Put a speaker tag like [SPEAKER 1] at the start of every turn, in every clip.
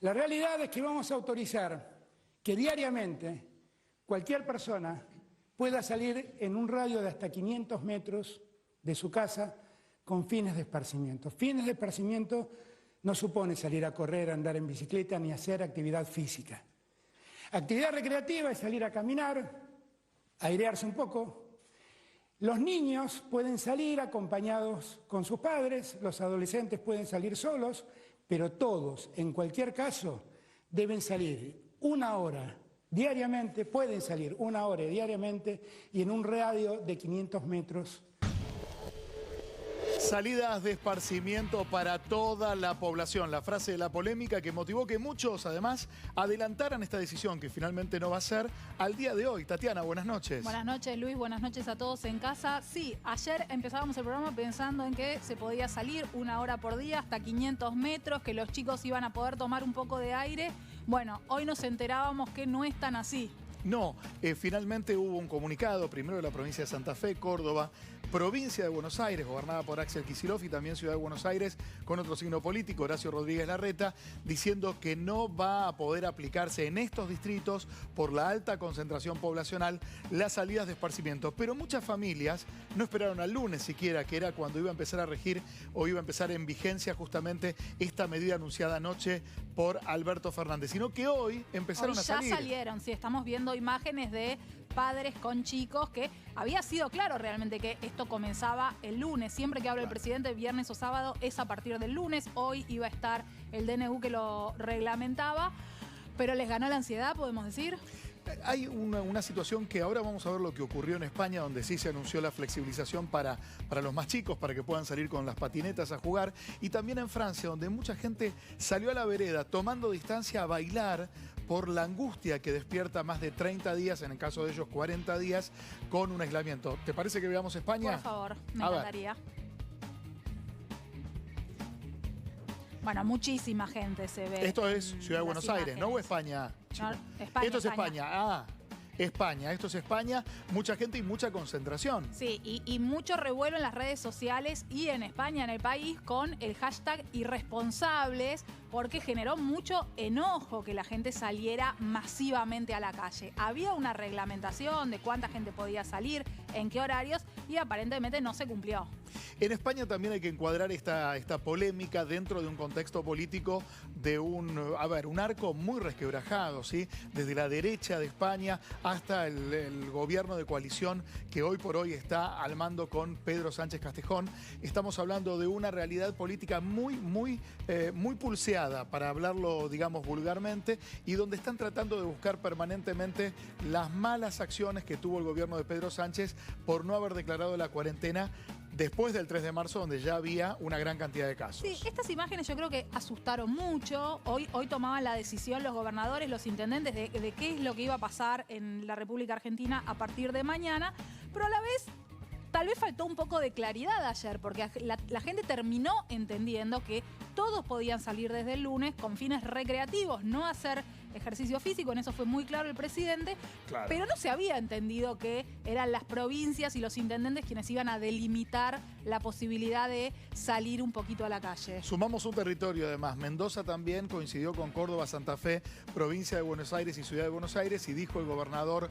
[SPEAKER 1] La realidad es que vamos a autorizar que diariamente cualquier persona pueda salir en un radio de hasta 500 metros de su casa con fines de esparcimiento. Fines de esparcimiento no supone salir a correr, andar en bicicleta ni hacer actividad física. Actividad recreativa es salir a caminar, airearse un poco. Los niños pueden salir acompañados con sus padres, los adolescentes pueden salir solos, pero todos, en cualquier caso, deben salir una hora diariamente, pueden salir una hora diariamente y en un radio de 500 metros.
[SPEAKER 2] Salidas de esparcimiento para toda la población. La frase de la polémica que motivó que muchos, además, adelantaran esta decisión que finalmente no va a ser al día de hoy. Tatiana, buenas noches.
[SPEAKER 3] Buenas noches, Luis. Buenas noches a todos en casa. Sí, ayer empezábamos el programa pensando en que se podía salir una hora por día hasta 500 metros, que los chicos iban a poder tomar un poco de aire. Bueno, hoy nos enterábamos que no es tan así.
[SPEAKER 2] No, finalmente hubo un comunicado, primero de la provincia de Santa Fe, Córdoba, provincia de Buenos Aires, gobernada por Axel Kicillof, y también Ciudad de Buenos Aires, con otro signo político, Horacio Rodríguez Larreta, diciendo que no va a poder aplicarse en estos distritos, por la alta concentración poblacional, las salidas de esparcimiento. Pero muchas familias no esperaron al lunes siquiera, que era cuando iba a empezar a regir o iba a empezar en vigencia justamente esta medida anunciada anoche por Alberto Fernández, sino que hoy empezaron a salir.
[SPEAKER 3] Ya salieron, sí, estamos viendo imágenes de padres con chicos, que había sido claro realmente que esto comenzaba el lunes. Siempre que habla el presidente, viernes o sábado, es a partir del lunes. Hoy iba a estar el DNU que lo reglamentaba, pero les ganó la ansiedad, podemos decir.
[SPEAKER 2] Hay una situación que ahora vamos a ver lo que ocurrió en España, donde sí se anunció la flexibilización para los más chicos, para que puedan salir con las patinetas a jugar. Y también en Francia, donde mucha gente salió a la vereda tomando distancia a bailar por la angustia que despierta más de 30 días, en el caso de ellos 40 días, con un aislamiento. ¿Te parece que veamos España?
[SPEAKER 3] Por favor, me encantaría. Bueno, muchísima gente se ve.
[SPEAKER 2] Esto es Ciudad de Buenos Aires, ¿no? ¿O España?
[SPEAKER 3] No, España.
[SPEAKER 2] Esto es España. España, esto es España, mucha gente y mucha concentración.
[SPEAKER 3] Sí, y mucho revuelo en las redes sociales y en España, en el país, con el hashtag irresponsables, porque generó mucho enojo que la gente saliera masivamente a la calle. Había una reglamentación de cuánta gente podía salir, en qué horarios, y aparentemente no se cumplió.
[SPEAKER 2] En España también hay que encuadrar esta polémica dentro de un contexto político de un arco muy resquebrajado, ¿sí? Desde la derecha de España hasta el gobierno de coalición que hoy por hoy está al mando con Pedro Sánchez Castejón. Estamos hablando de una realidad política muy pulseada, para hablarlo, digamos, vulgarmente, y donde están tratando de buscar permanentemente las malas acciones que tuvo el gobierno de Pedro Sánchez por no haber declarado la cuarentena después del 3 de marzo, donde ya había una gran cantidad de casos.
[SPEAKER 3] Sí, estas imágenes yo creo que asustaron mucho. Hoy tomaban la decisión los gobernadores, los intendentes, de qué es lo que iba a pasar en la República Argentina a partir de mañana, pero a la vez tal vez faltó un poco de claridad ayer, porque la gente terminó entendiendo que todos podían salir desde el lunes con fines recreativos, no hacer ejercicio físico, en eso fue muy claro el presidente, claro. Pero no se había entendido que eran las provincias y los intendentes quienes iban a delimitar la posibilidad de salir un poquito a la calle.
[SPEAKER 2] Sumamos un territorio además. Mendoza también coincidió con Córdoba, Santa Fe, provincia de Buenos Aires y Ciudad de Buenos Aires, y dijo el gobernador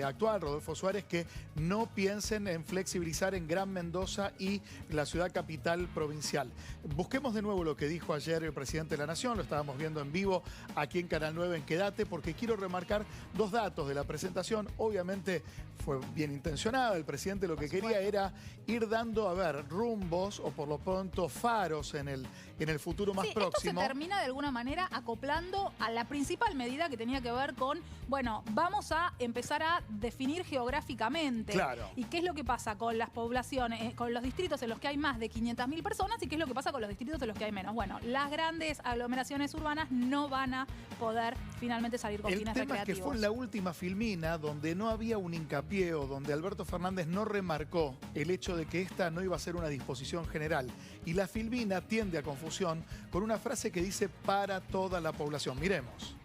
[SPEAKER 2] actual, Rodolfo Suárez, que no piensen en flexibilizar en Gran Mendoza y la ciudad capital provincial. Busquemos de nuevo lo que dijo ayer el presidente de la Nación, lo estábamos viendo en vivo aquí en Canal 9 en Quédate, porque quiero remarcar dos datos de la presentación. Obviamente fue bien intencionada, el presidente lo que quería era ir dando, rumbos o por lo pronto faros en el futuro más próximo.
[SPEAKER 3] Esto se termina de alguna manera acoplando a la principal medida que tenía que ver con, bueno, vamos a empezar a definir geográficamente.
[SPEAKER 2] Claro.
[SPEAKER 3] Y qué es lo que pasa con las poblaciones, con los distritos en los que hay más de 500.000 personas y qué es lo que pasa con los distritos en los que hay menos. Bueno, las grandes aglomeraciones urbanas no van a poder finalmente salir con fines recreativos.
[SPEAKER 2] El tema es que fue en la última filmina donde no había un hincapié, o donde Alberto Fernández no remarcó el hecho de que esta no iba a ser una disposición general. Y la filmina tiende a confusión con una frase que dice para toda la población. Miremos.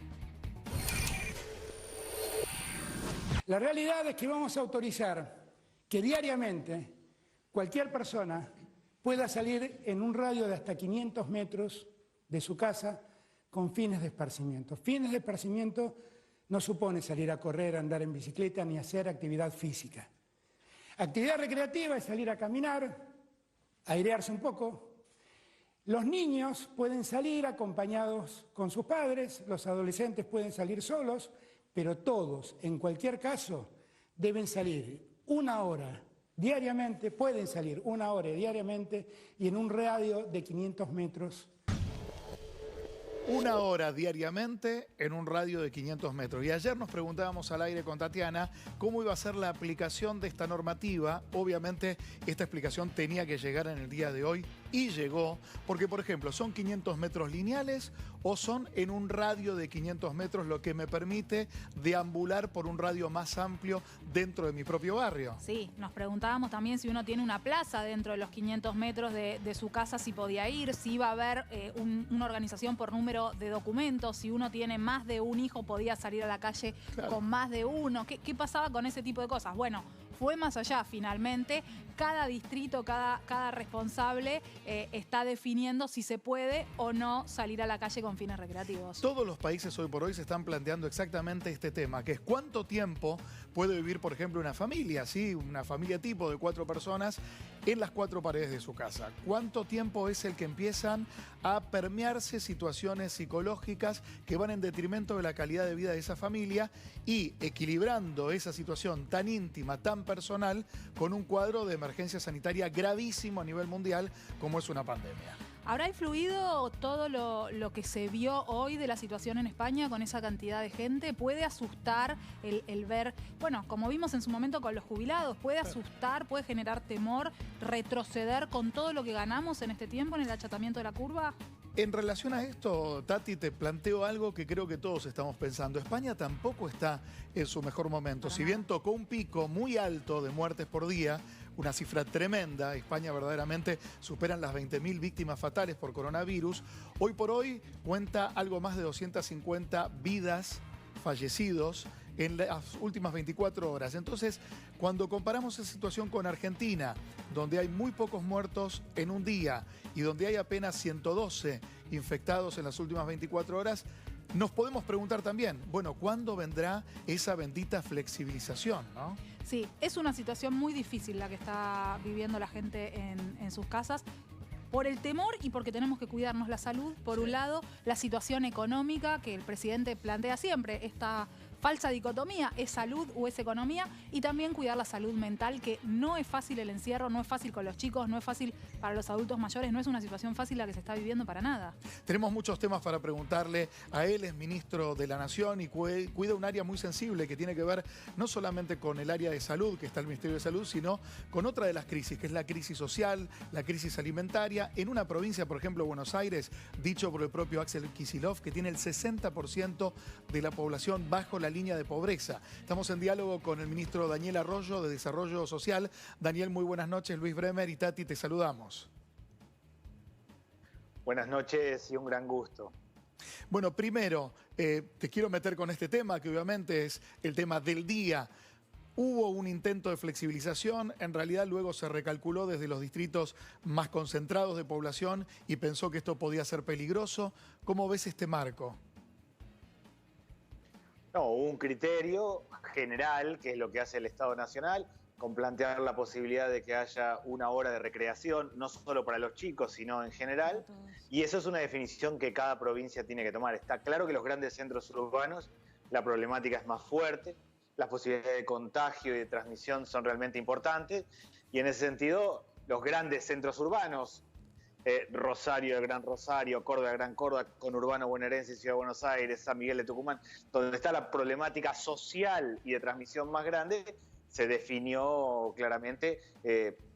[SPEAKER 1] La realidad es que vamos a autorizar que diariamente cualquier persona pueda salir en un radio de hasta 500 metros de su casa con fines de esparcimiento. Fines de esparcimiento no supone salir a correr, andar en bicicleta ni hacer actividad física. Actividad recreativa es salir a caminar, airearse un poco. Los niños pueden salir acompañados con sus padres, los adolescentes pueden salir solos, pero todos, en cualquier caso, deben salir 1 hora diariamente, pueden salir 1 hora diariamente y en un radio de 500 metros.
[SPEAKER 2] 1 hora diariamente en un radio de 500 metros. Y ayer nos preguntábamos al aire con Tatiana cómo iba a ser la aplicación de esta normativa. Obviamente esta explicación tenía que llegar en el día de hoy y llegó, porque por ejemplo, ¿son 500 metros lineales o son en un radio de 500 metros, lo que me permite deambular por un radio más amplio dentro de mi propio barrio?
[SPEAKER 3] Sí, nos preguntábamos también si uno tiene una plaza dentro de los 500 metros de su casa, si podía ir, si iba a haber una organización por número de documentos, si uno tiene más de un hijo podía salir a la calle con más de uno. ¿Qué pasaba con ese tipo de cosas? Bueno, fue más allá finalmente. Cada distrito, cada responsable está definiendo si se puede o no salir a la calle con fines recreativos.
[SPEAKER 2] Todos los países hoy por hoy se están planteando exactamente este tema, que es cuánto tiempo puede vivir, por ejemplo, una familia, ¿sí? Una familia tipo de 4 personas en las 4 paredes de su casa. ¿Cuánto tiempo es el que empiezan a permearse situaciones psicológicas que van en detrimento de la calidad de vida de esa familia y equilibrando esa situación tan íntima, tan personal, con un cuadro de emergencia sanitaria gravísimo a nivel mundial como es una pandemia?
[SPEAKER 3] ¿Habrá influido todo lo que se vio hoy de la situación en España con esa cantidad de gente? ¿Puede asustar el ver, bueno, como vimos en su momento con los jubilados, puede asustar, puede generar temor, retroceder con todo lo que ganamos en este tiempo en el achatamiento de la curva?
[SPEAKER 2] En relación a esto, Tati, te planteo algo que creo que todos estamos pensando. España tampoco está en su mejor momento. Si bien tocó un pico muy alto de muertes por día, una cifra tremenda, España verdaderamente superan las 20.000 víctimas fatales por coronavirus, hoy por hoy cuenta algo más de 250 vidas fallecidos en las últimas 24 horas. Entonces, cuando comparamos esa situación con Argentina, donde hay muy pocos muertos en un día y donde hay apenas 112 infectados en las últimas 24 horas, nos podemos preguntar también, bueno, ¿cuándo vendrá esa bendita flexibilización, no?
[SPEAKER 3] Sí, es una situación muy difícil la que está viviendo la gente en sus casas. Por el temor y porque tenemos que cuidarnos la salud, por un lado, la situación económica que el presidente plantea siempre, esta falsa dicotomía, ¿es salud o es economía? Y también cuidar la salud mental, que no es fácil el encierro, no es fácil con los chicos, no es fácil para los adultos mayores, no es una situación fácil la que se está viviendo para nada.
[SPEAKER 2] Tenemos muchos temas para preguntarle a él, es ministro de la Nación y cuida un área muy sensible que tiene que ver no solamente con el área de salud, que está el Ministerio de Salud, sino con otra de las crisis, que es la crisis social, la crisis alimentaria, en una provincia, por ejemplo, Buenos Aires, dicho por el propio Axel Kicillof, que tiene el 60% de la población bajo la línea de pobreza. Estamos en diálogo con el ministro Daniel Arroyo de Desarrollo Social. Daniel, muy buenas noches. Luis Bremer y Tati, te saludamos.
[SPEAKER 4] Buenas noches y un gran gusto.
[SPEAKER 2] Bueno, primero, te quiero meter con este tema, que obviamente es el tema del día. Hubo un intento de flexibilización, en realidad luego se recalculó desde los distritos más concentrados de población y pensó que esto podía ser peligroso. ¿Cómo ves este marco?
[SPEAKER 4] No, hubo un criterio general, que es lo que hace el Estado Nacional, con plantear la posibilidad de que haya 1 hora de recreación, no solo para los chicos, sino en general. Y eso es una definición que cada provincia tiene que tomar. Está claro que los grandes centros urbanos, la problemática es más fuerte, las posibilidades de contagio y de transmisión son realmente importantes. Y en ese sentido, los grandes centros urbanos, Rosario, el Gran Rosario, Córdoba, el Gran Córdoba, conurbano bonaerense, Ciudad de Buenos Aires, San Miguel de Tucumán, donde está la problemática social y de transmisión más grande, se definió claramente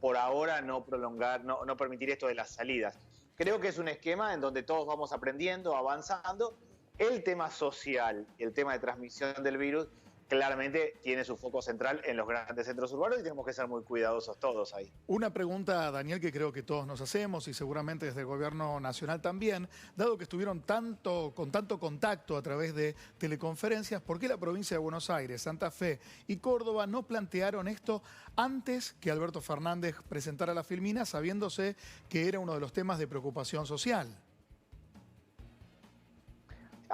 [SPEAKER 4] por ahora no prolongar, no permitir esto de las salidas. Creo que es un esquema en donde todos vamos aprendiendo, avanzando. El tema social y el tema de transmisión del virus claramente tiene su foco central en los grandes centros urbanos y tenemos que ser muy cuidadosos todos ahí.
[SPEAKER 2] Una pregunta, Daniel, que creo que todos nos hacemos y seguramente desde el gobierno nacional también, dado que estuvieron con tanto contacto a través de teleconferencias, ¿por qué la provincia de Buenos Aires, Santa Fe y Córdoba no plantearon esto antes que Alberto Fernández presentara la filmina, sabiéndose que era uno de los temas de preocupación social?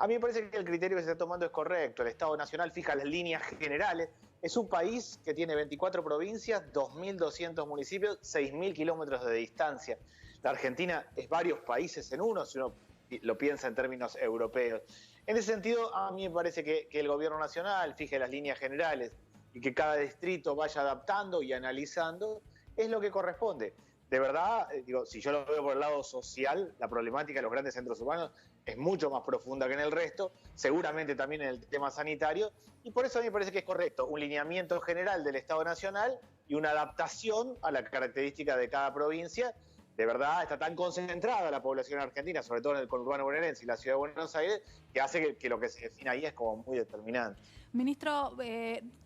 [SPEAKER 4] A mí me parece que el criterio que se está tomando es correcto. El Estado Nacional fija las líneas generales. Es un país que tiene 24 provincias, 2.200 municipios, 6.000 kilómetros de distancia. La Argentina es varios países en uno, si uno lo piensa en términos europeos. En ese sentido, a mí me parece que el gobierno nacional fije las líneas generales y que cada distrito vaya adaptando y analizando, es lo que corresponde. De verdad, digo, si yo lo veo por el lado social, la problemática de los grandes centros urbanos es mucho más profunda que en el resto, seguramente también en el tema sanitario, y por eso a mí me parece que es correcto un lineamiento general del Estado Nacional y una adaptación a la característica de cada provincia. De verdad, está tan concentrada la población argentina, sobre todo en el conurbano bonaerense y la ciudad de Buenos Aires, que hace que lo que se define ahí es como muy determinante.
[SPEAKER 3] Ministro,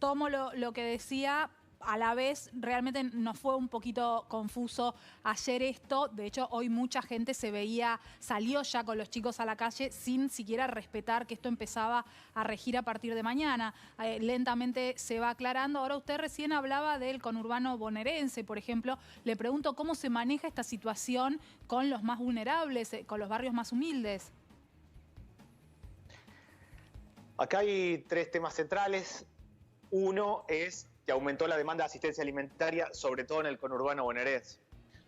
[SPEAKER 3] tomo lo que decía. A la vez, realmente nos fue un poquito confuso ayer esto. De hecho, hoy mucha gente salió ya con los chicos a la calle sin siquiera respetar que esto empezaba a regir a partir de mañana. Lentamente se va aclarando. Ahora usted recién hablaba del conurbano bonaerense, por ejemplo. Le pregunto cómo se maneja esta situación con los más vulnerables, con los barrios más humildes.
[SPEAKER 4] Acá hay tres temas centrales. Uno es que aumentó la demanda de asistencia alimentaria, sobre todo en el conurbano bonaerense.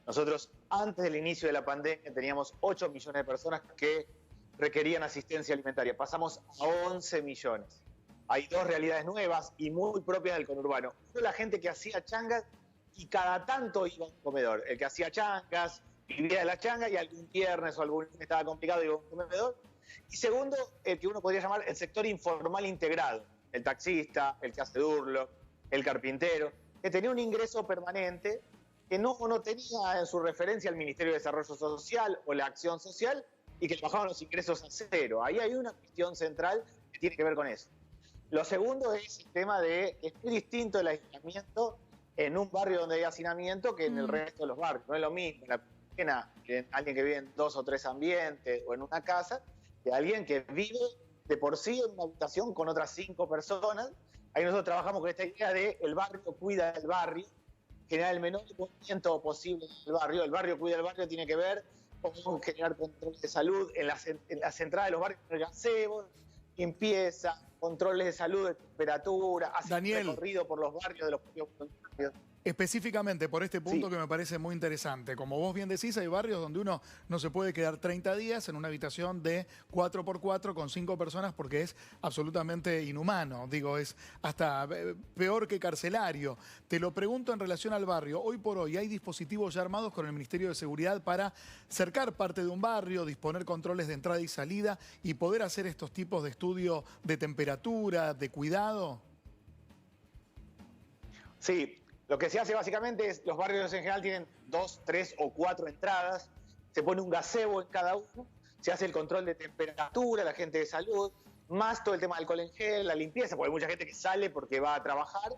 [SPEAKER 4] Nosotros, antes del inicio de la pandemia, teníamos 8 millones de personas que requerían asistencia alimentaria. Pasamos a 11 millones. Hay dos realidades nuevas y muy propias del conurbano. Uno, la gente que hacía changas y cada tanto iba a un comedor. El que hacía changas, vivía de la changa y algún viernes o algún día estaba complicado iba a un comedor. Y segundo, el que uno podría llamar el sector informal integrado. El taxista, el que hace durlo, el carpintero, que tenía un ingreso permanente que no tenía en su referencia el Ministerio de Desarrollo Social o la Acción Social y que le bajaban los ingresos a cero. Ahí hay una cuestión central que tiene que ver con eso. Lo segundo es el tema de que es muy distinto el aislamiento en un barrio donde hay hacinamiento que en el resto de los barrios. No es lo mismo la pena que alguien que vive en 2 o 3 ambientes o en una casa que alguien que vive de por sí en una habitación con otras 5 personas. Ahí nosotros trabajamos con esta idea de el barrio cuida del barrio, generar el menor movimiento posible en el barrio cuida del barrio, tiene que ver con generar controles de salud en las entradas de los barrios, gazebos, limpieza, controles de salud, de temperatura, hacer un recorrido por los barrios de los propios voluntarios.
[SPEAKER 2] Específicamente por este punto que me parece muy interesante. Como vos bien decís, hay barrios donde uno no se puede quedar 30 días en una habitación de 4x4 con 5 personas porque es absolutamente inhumano. Digo, es hasta peor que carcelario. Te lo pregunto en relación al barrio. Hoy por hoy, ¿hay dispositivos ya armados con el Ministerio de Seguridad para cercar parte de un barrio, disponer controles de entrada y salida y poder hacer estos tipos de estudio de temperatura, de cuidado?
[SPEAKER 4] Sí. Lo que se hace básicamente es, los barrios en general tienen 2, 3 o 4 entradas, se pone un gazebo en cada uno, se hace el control de temperatura, la gente de salud, más todo el tema del alcohol en gel, la limpieza, porque hay mucha gente que sale porque va a trabajar.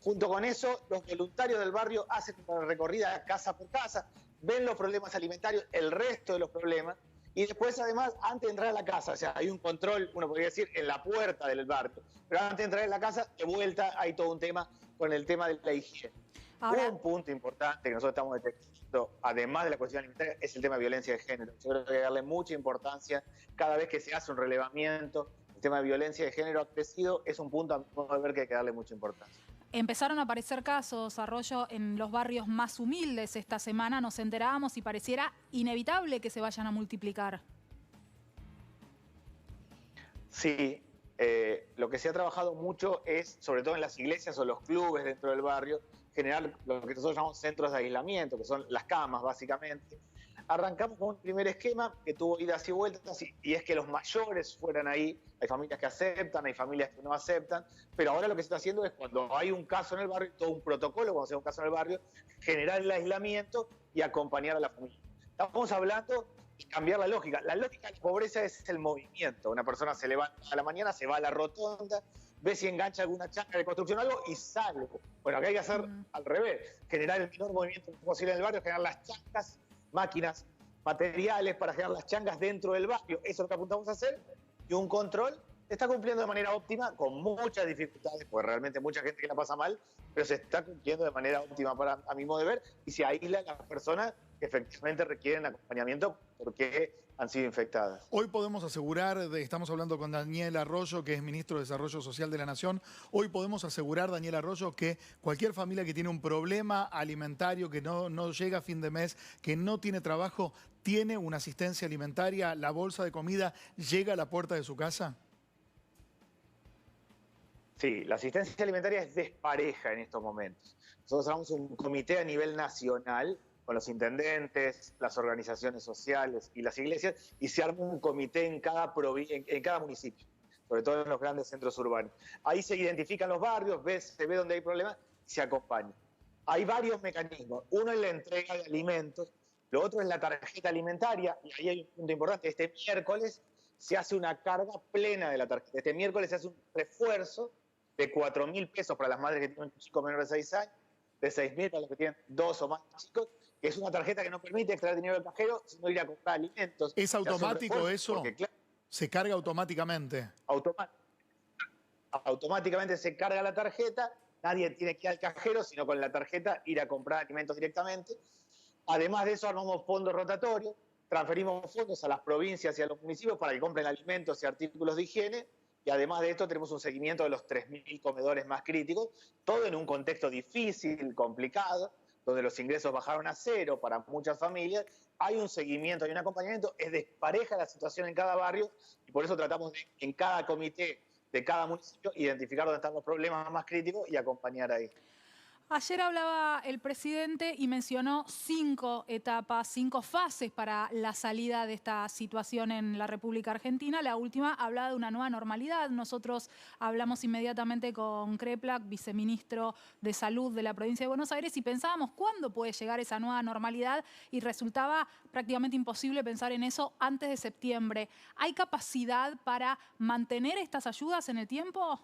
[SPEAKER 4] Junto con eso, los voluntarios del barrio hacen una recorrida casa por casa, ven los problemas alimentarios, el resto de los problemas, y después además, antes de entrar a la casa, o sea, hay un control, uno podría decir, en la puerta del barrio, pero antes de entrar en la casa, de vuelta hay todo un tema con el tema de la higiene.
[SPEAKER 3] Ahora,
[SPEAKER 4] un punto importante que nosotros estamos detectando, además de la cuestión alimentaria, es el tema de violencia de género. Yo creo que hay que darle mucha importancia cada vez que se hace un relevamiento. El tema de violencia de género ha crecido, es un punto a mi ver que hay que darle mucha importancia.
[SPEAKER 3] empezaron a aparecer casos, Arroyo, en los barrios más humildes esta semana. Nos enterábamos y pareciera inevitable que se vayan a multiplicar.
[SPEAKER 4] Sí, lo que se ha trabajado mucho es, sobre todo en las iglesias o los clubes dentro del barrio, generar lo que nosotros llamamos centros de aislamiento, que son las camas básicamente. Arrancamos con un primer esquema que tuvo idas y vueltas, y es que los mayores fueran ahí. Hay familias que aceptan, hay familias que no aceptan, pero ahora lo que se está haciendo es, cuando hay un caso en el barrio, todo un protocolo, cuando se da un caso en el barrio, generar el aislamiento y acompañar a la familia. Estamos hablando de cambiar la lógica. La lógica de la pobreza es el movimiento. Una persona se levanta a la mañana, se va a la rotonda, ve si engancha alguna changa de construcción o algo y sale. Bueno, acá hay que hacer al revés, generar el menor movimiento posible en el barrio, generar las changas, máquinas, materiales para generar las changas dentro del barrio. Eso es lo que apuntamos a hacer, y un control Se está cumpliendo de manera óptima, con muchas dificultades, porque realmente mucha gente que la pasa mal, pero se está cumpliendo de manera óptima a mi modo de ver, y se aísla a las personas que efectivamente requieren acompañamiento porque han sido infectadas.
[SPEAKER 2] Hoy podemos asegurar, estamos hablando con Daniel Arroyo, que es ministro de Desarrollo Social de la Nación, hoy podemos asegurar, Daniel Arroyo, que cualquier familia que tiene un problema alimentario, que no llega a fin de mes, que no tiene trabajo, tiene una asistencia alimentaria, la bolsa de comida llega a la puerta de su casa.
[SPEAKER 4] Sí, la asistencia alimentaria es despareja en estos momentos. Nosotros hagamos un comité a nivel nacional con los intendentes, las organizaciones sociales y las iglesias, y se arma un comité en cada municipio, sobre todo en los grandes centros urbanos. Ahí se identifican los barrios, se ve dónde hay problemas, se acompaña. Hay varios mecanismos. Uno es la entrega de alimentos, lo otro es la tarjeta alimentaria, y ahí hay un punto importante. Este miércoles se hace una carga plena de la tarjeta. Este miércoles se hace un refuerzo de 4.000 pesos para las madres que tienen un chico menor de 6 años, de 6.000 para los que tienen 2 o más chicos, que es una tarjeta que no permite extraer dinero del cajero, sino ir a comprar alimentos.
[SPEAKER 2] ¿Es automático eso?
[SPEAKER 4] Porque, claro,
[SPEAKER 2] se carga automáticamente.
[SPEAKER 4] Automáticamente se carga la tarjeta, nadie tiene que ir al cajero, sino con la tarjeta ir a comprar alimentos directamente. Además de eso, armamos fondos rotatorios, transferimos fondos a las provincias y a los municipios para que compren alimentos y artículos de higiene. Y además de esto tenemos un seguimiento de los 3.000 comedores más críticos, todo en un contexto difícil, complicado, donde los ingresos bajaron a cero para muchas familias. Hay un seguimiento, hay un acompañamiento, es despareja la situación en cada barrio y por eso tratamos de, en cada comité de cada municipio, identificar dónde están los problemas más críticos y acompañar ahí.
[SPEAKER 3] Ayer hablaba el presidente y mencionó 5 etapas, 5 fases para la salida de esta situación en la República Argentina. La última hablaba de una nueva normalidad. Nosotros hablamos inmediatamente con Kreplak, viceministro de Salud de la provincia de Buenos Aires, y pensábamos cuándo puede llegar esa nueva normalidad y resultaba prácticamente imposible pensar en eso antes de septiembre. ¿Hay capacidad para mantener estas ayudas en el tiempo?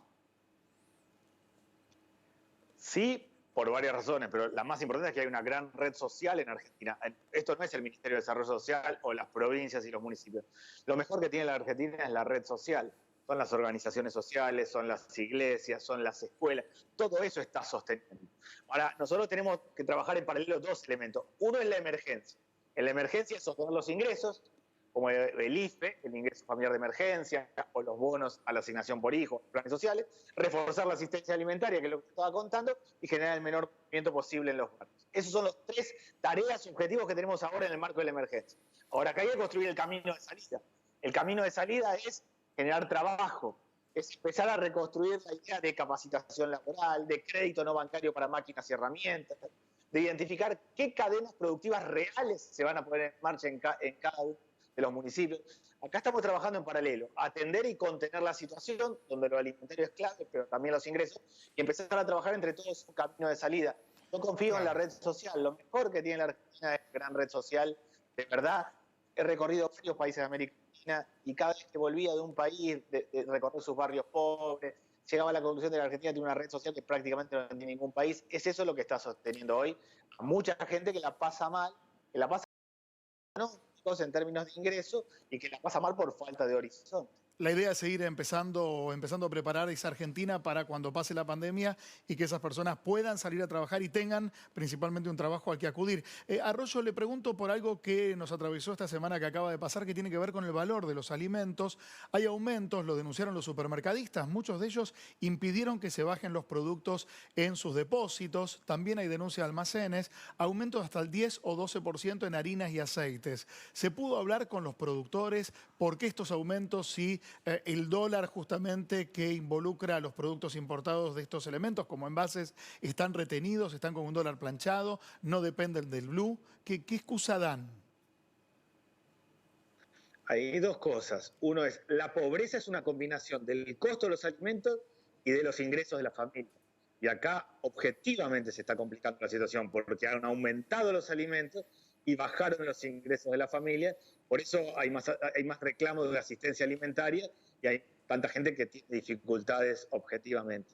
[SPEAKER 4] Sí, por varias razones, pero la más importante es que hay una gran red social en Argentina. Esto no es el Ministerio de Desarrollo Social o las provincias y los municipios. Lo mejor que tiene la Argentina es la red social. Son las organizaciones sociales, son las iglesias, son las escuelas. Todo eso está sosteniendo. Ahora, nosotros tenemos que trabajar en paralelo 2 elementos. Uno es la emergencia. En la emergencia es sostener los ingresos, como el IFE, el ingreso familiar de emergencia, o los bonos a la asignación por hijo, planes sociales, reforzar la asistencia alimentaria, que es lo que estaba contando, y generar el menor movimiento posible en los barrios. Esos son los 3 tareas y objetivos que tenemos ahora en el marco de la emergencia. Ahora, acá hay que construir el camino de salida. El camino de salida es generar trabajo, es empezar a reconstruir la idea de capacitación laboral, de crédito no bancario para máquinas y herramientas, de identificar qué cadenas productivas reales se van a poner en marcha en cada uno de los municipios. Acá estamos trabajando en paralelo, atender y contener la situación, donde lo alimentario es clave, pero también los ingresos, y empezar a trabajar entre todos un camino de salida. Yo confío en la red social, lo mejor que tiene la Argentina es gran red social, de verdad. He recorrido varios países de América Latina y cada vez que volvía de un país, de recorrer sus barrios pobres, llegaba a la conclusión de que la Argentina tiene una red social que prácticamente no tiene ningún país. Es eso lo que está sosteniendo hoy a mucha gente que la pasa mal, que la pasa mal, ¿no?, en términos de ingreso y que la pasa mal por falta de horizonte.
[SPEAKER 2] La idea es seguir empezando a preparar esa Argentina para cuando pase la pandemia y que esas personas puedan salir a trabajar y tengan principalmente un trabajo al que acudir. Arroyo, le pregunto por algo que nos atravesó esta semana que acaba de pasar, que tiene que ver con el valor de los alimentos. Hay aumentos, lo denunciaron los supermercadistas, muchos de ellos impidieron que se bajen los productos en sus depósitos. También hay denuncia de almacenes, aumentos hasta el 10 o 12% en harinas y aceites. ¿Se pudo hablar con los productores? ¿Por qué estos aumentos si el dólar justamente que involucra a los productos importados de estos elementos como envases están retenidos, están con un dólar planchado, no dependen del blue? ¿Qué excusa dan?
[SPEAKER 4] Hay 2 cosas. Uno es, la pobreza es una combinación del costo de los alimentos y de los ingresos de la familia. Y acá objetivamente se está complicando la situación porque han aumentado los alimentos y bajaron los ingresos de la familia. Por eso hay más reclamos de asistencia alimentaria y hay tanta gente que tiene dificultades objetivamente.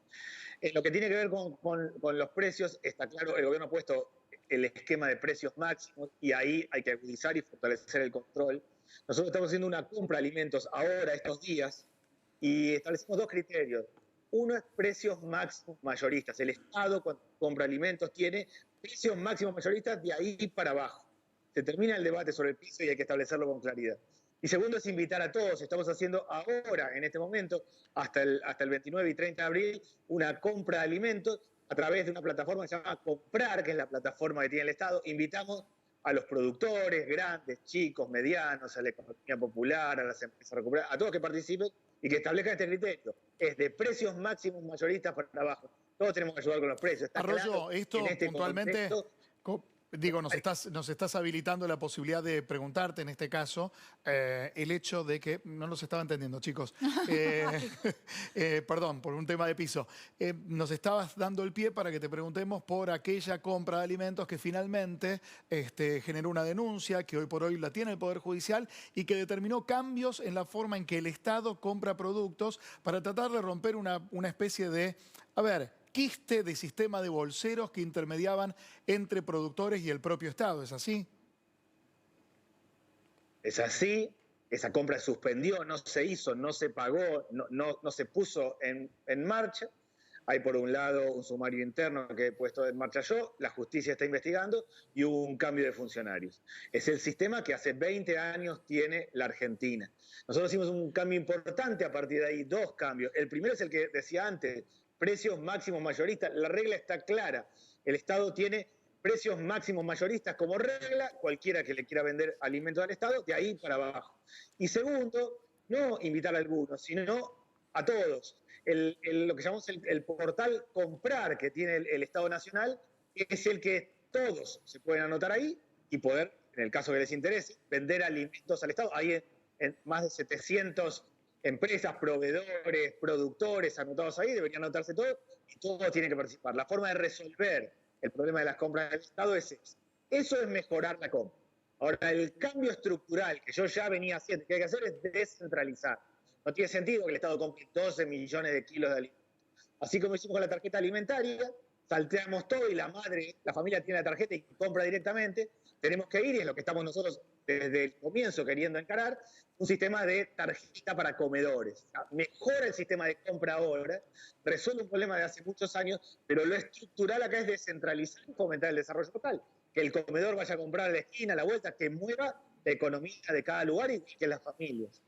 [SPEAKER 4] En lo que tiene que ver con los precios, está claro, el gobierno ha puesto el esquema de precios máximos y ahí hay que agudizar y fortalecer el control. Nosotros estamos haciendo una compra de alimentos ahora, estos días, y establecimos dos criterios. Uno es precios máximos mayoristas. El Estado, cuando compra alimentos, tiene precios máximos mayoristas de ahí para abajo. Se termina el debate sobre el piso y hay que establecerlo con claridad. Y segundo es invitar a todos. Estamos haciendo ahora, en este momento, hasta el 29 y 30 de abril, una compra de alimentos a través de una plataforma que se llama Comprar, que es la plataforma que tiene el Estado. Invitamos a los productores, grandes, chicos, medianos, a la economía popular, a las empresas recuperadas, a todos que participen y que establezcan este criterio. Es de precios máximos mayoristas para abajo. Todos tenemos que ayudar con los precios. Está
[SPEAKER 2] Arroyo,
[SPEAKER 4] claro
[SPEAKER 2] esto
[SPEAKER 4] en este
[SPEAKER 2] puntualmente...
[SPEAKER 4] contexto,
[SPEAKER 2] Digo, nos estás habilitando la posibilidad de preguntarte, en este caso, el hecho de que... No los estaba entendiendo, chicos. Perdón, por un tema de piso. Nos estabas dando el pie para que te preguntemos por aquella compra de alimentos que finalmente generó una denuncia, que hoy por hoy la tiene el Poder Judicial, y que determinó cambios en la forma en que el Estado compra productos para tratar de romper una especie de... A ver... quiste de sistema de bolseros que intermediaban entre productores y el propio Estado, ¿es así?
[SPEAKER 4] Es así, esa compra se suspendió, no se hizo, no se pagó, no se puso en marcha. Hay por un lado un sumario interno que he puesto en marcha yo, la justicia está investigando y hubo un cambio de funcionarios. Es el sistema que hace 20 años tiene la Argentina. Nosotros hicimos un cambio importante a partir de ahí, dos cambios. El primero es el que decía antes, precios máximos mayoristas. La regla está clara. El Estado tiene precios máximos mayoristas como regla, cualquiera que le quiera vender alimentos al Estado, de ahí para abajo. Y segundo, no invitar a algunos, sino a todos. Lo que llamamos el portal Comprar que tiene el Estado Nacional es el que todos se pueden anotar ahí y poder, en el caso que les interese, vender alimentos al Estado. Hay en más de 700 empresas, proveedores, productores anotados ahí, deberían anotarse todos y todos tienen que participar. La forma de resolver el problema de las compras del Estado es esa. Eso es mejorar la compra. Ahora, el cambio estructural que yo ya venía haciendo, que hay que hacer es descentralizar. No tiene sentido que el Estado compre 12 millones de kilos de alimentos. Así como hicimos con la tarjeta alimentaria, salteamos todo y la familia tiene la tarjeta y compra directamente. Tenemos que ir, y es lo que estamos nosotros desde el comienzo queriendo encarar, un sistema de tarjeta para comedores. O sea, mejora el sistema de compra ahora, resuelve un problema de hace muchos años, pero lo estructural acá es descentralizar y fomentar el desarrollo local. Que el comedor vaya a comprar a la esquina, a la vuelta, que mueva la economía de cada lugar y que las familias.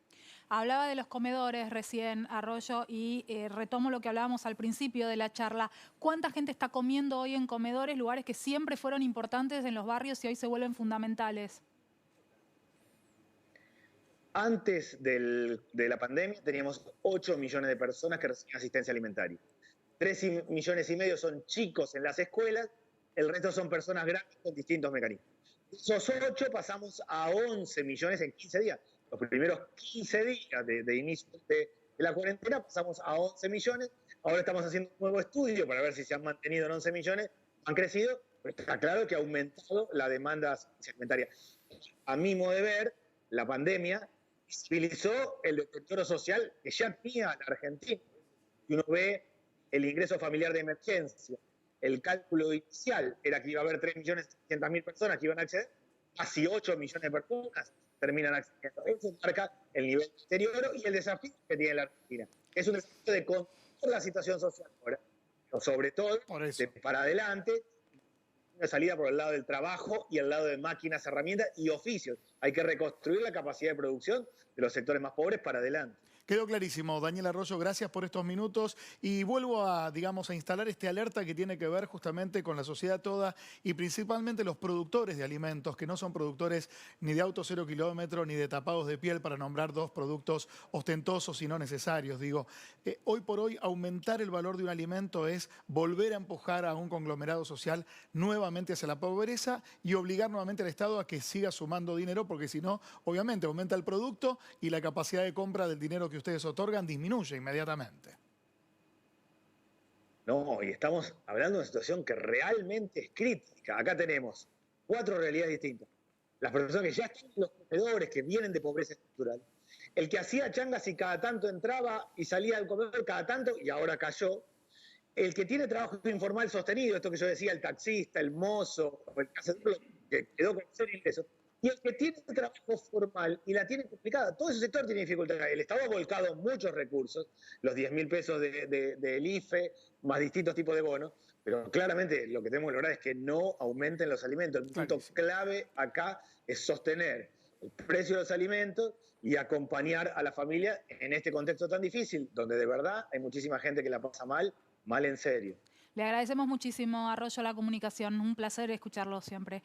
[SPEAKER 3] Hablaba de los comedores recién, Arroyo, y retomo lo que hablábamos al principio de la charla. ¿Cuánta gente está comiendo hoy en comedores, lugares que siempre fueron importantes en los barrios y hoy se vuelven fundamentales?
[SPEAKER 4] Antes de la pandemia teníamos 8 millones de personas que recibían asistencia alimentaria. 3,5 millones son chicos en las escuelas, el resto son personas grandes con distintos mecanismos. Esos 8 pasamos a 11 millones en 15 días. Los primeros 15 días de inicio de la cuarentena pasamos a 11 millones. Ahora estamos haciendo un nuevo estudio para ver si se han mantenido en 11 millones. Han crecido, pero está claro que ha aumentado la demanda alimentaria. A mi modo de ver, la pandemia visibilizó el deterioro social que ya tenía la Argentina. Y uno ve el ingreso familiar de emergencia, el cálculo inicial era que iba a haber 3.600.000 personas que iban a acceder, casi 8 millones de personas terminan accediendo. Eso marca el nivel de deterioro y el desafío que tiene la Argentina. Es un desafío de controlar la situación social ahora, pero sobre todo para adelante, una salida por el lado del trabajo y el lado de máquinas, herramientas y oficios. Hay que reconstruir la capacidad de producción de los sectores más pobres para adelante.
[SPEAKER 2] Quedó clarísimo. Daniel Arroyo, gracias por estos minutos y vuelvo a instalar este alerta que tiene que ver justamente con la sociedad toda y principalmente los productores de alimentos, que no son productores ni de autos 0 kilómetros ni de tapados de piel, para nombrar dos productos ostentosos y no necesarios. Digo, hoy por hoy aumentar el valor de un alimento es volver a empujar a un conglomerado social nuevamente hacia la pobreza y obligar nuevamente al Estado a que siga sumando dinero, porque si no, obviamente aumenta el producto y la capacidad de compra del dinero que ustedes otorgan disminuye inmediatamente.
[SPEAKER 4] No, y estamos hablando de una situación que realmente es crítica. Acá tenemos 4 realidades distintas. Las personas que ya están en los comedores, que vienen de pobreza estructural. El que hacía changas y cada tanto entraba y salía del comedor cada tanto y ahora cayó. El que tiene trabajo informal sostenido, esto que yo decía, el taxista, el mozo, el cazador, que quedó con cero ingresos. y el que tiene trabajo formal y la tiene complicada. Todo ese sector tiene dificultades. El Estado ha volcado muchos recursos, los 10.000 pesos del IFE, más distintos tipos de bonos, pero claramente lo que tenemos que lograr es que no aumenten los alimentos. El punto clave acá es sostener el precio de los alimentos y acompañar a la familia en este contexto tan difícil, donde de verdad hay muchísima gente que la pasa mal, mal en serio.
[SPEAKER 3] Le agradecemos muchísimo, Arroyo, la comunicación. Un placer escucharlo siempre.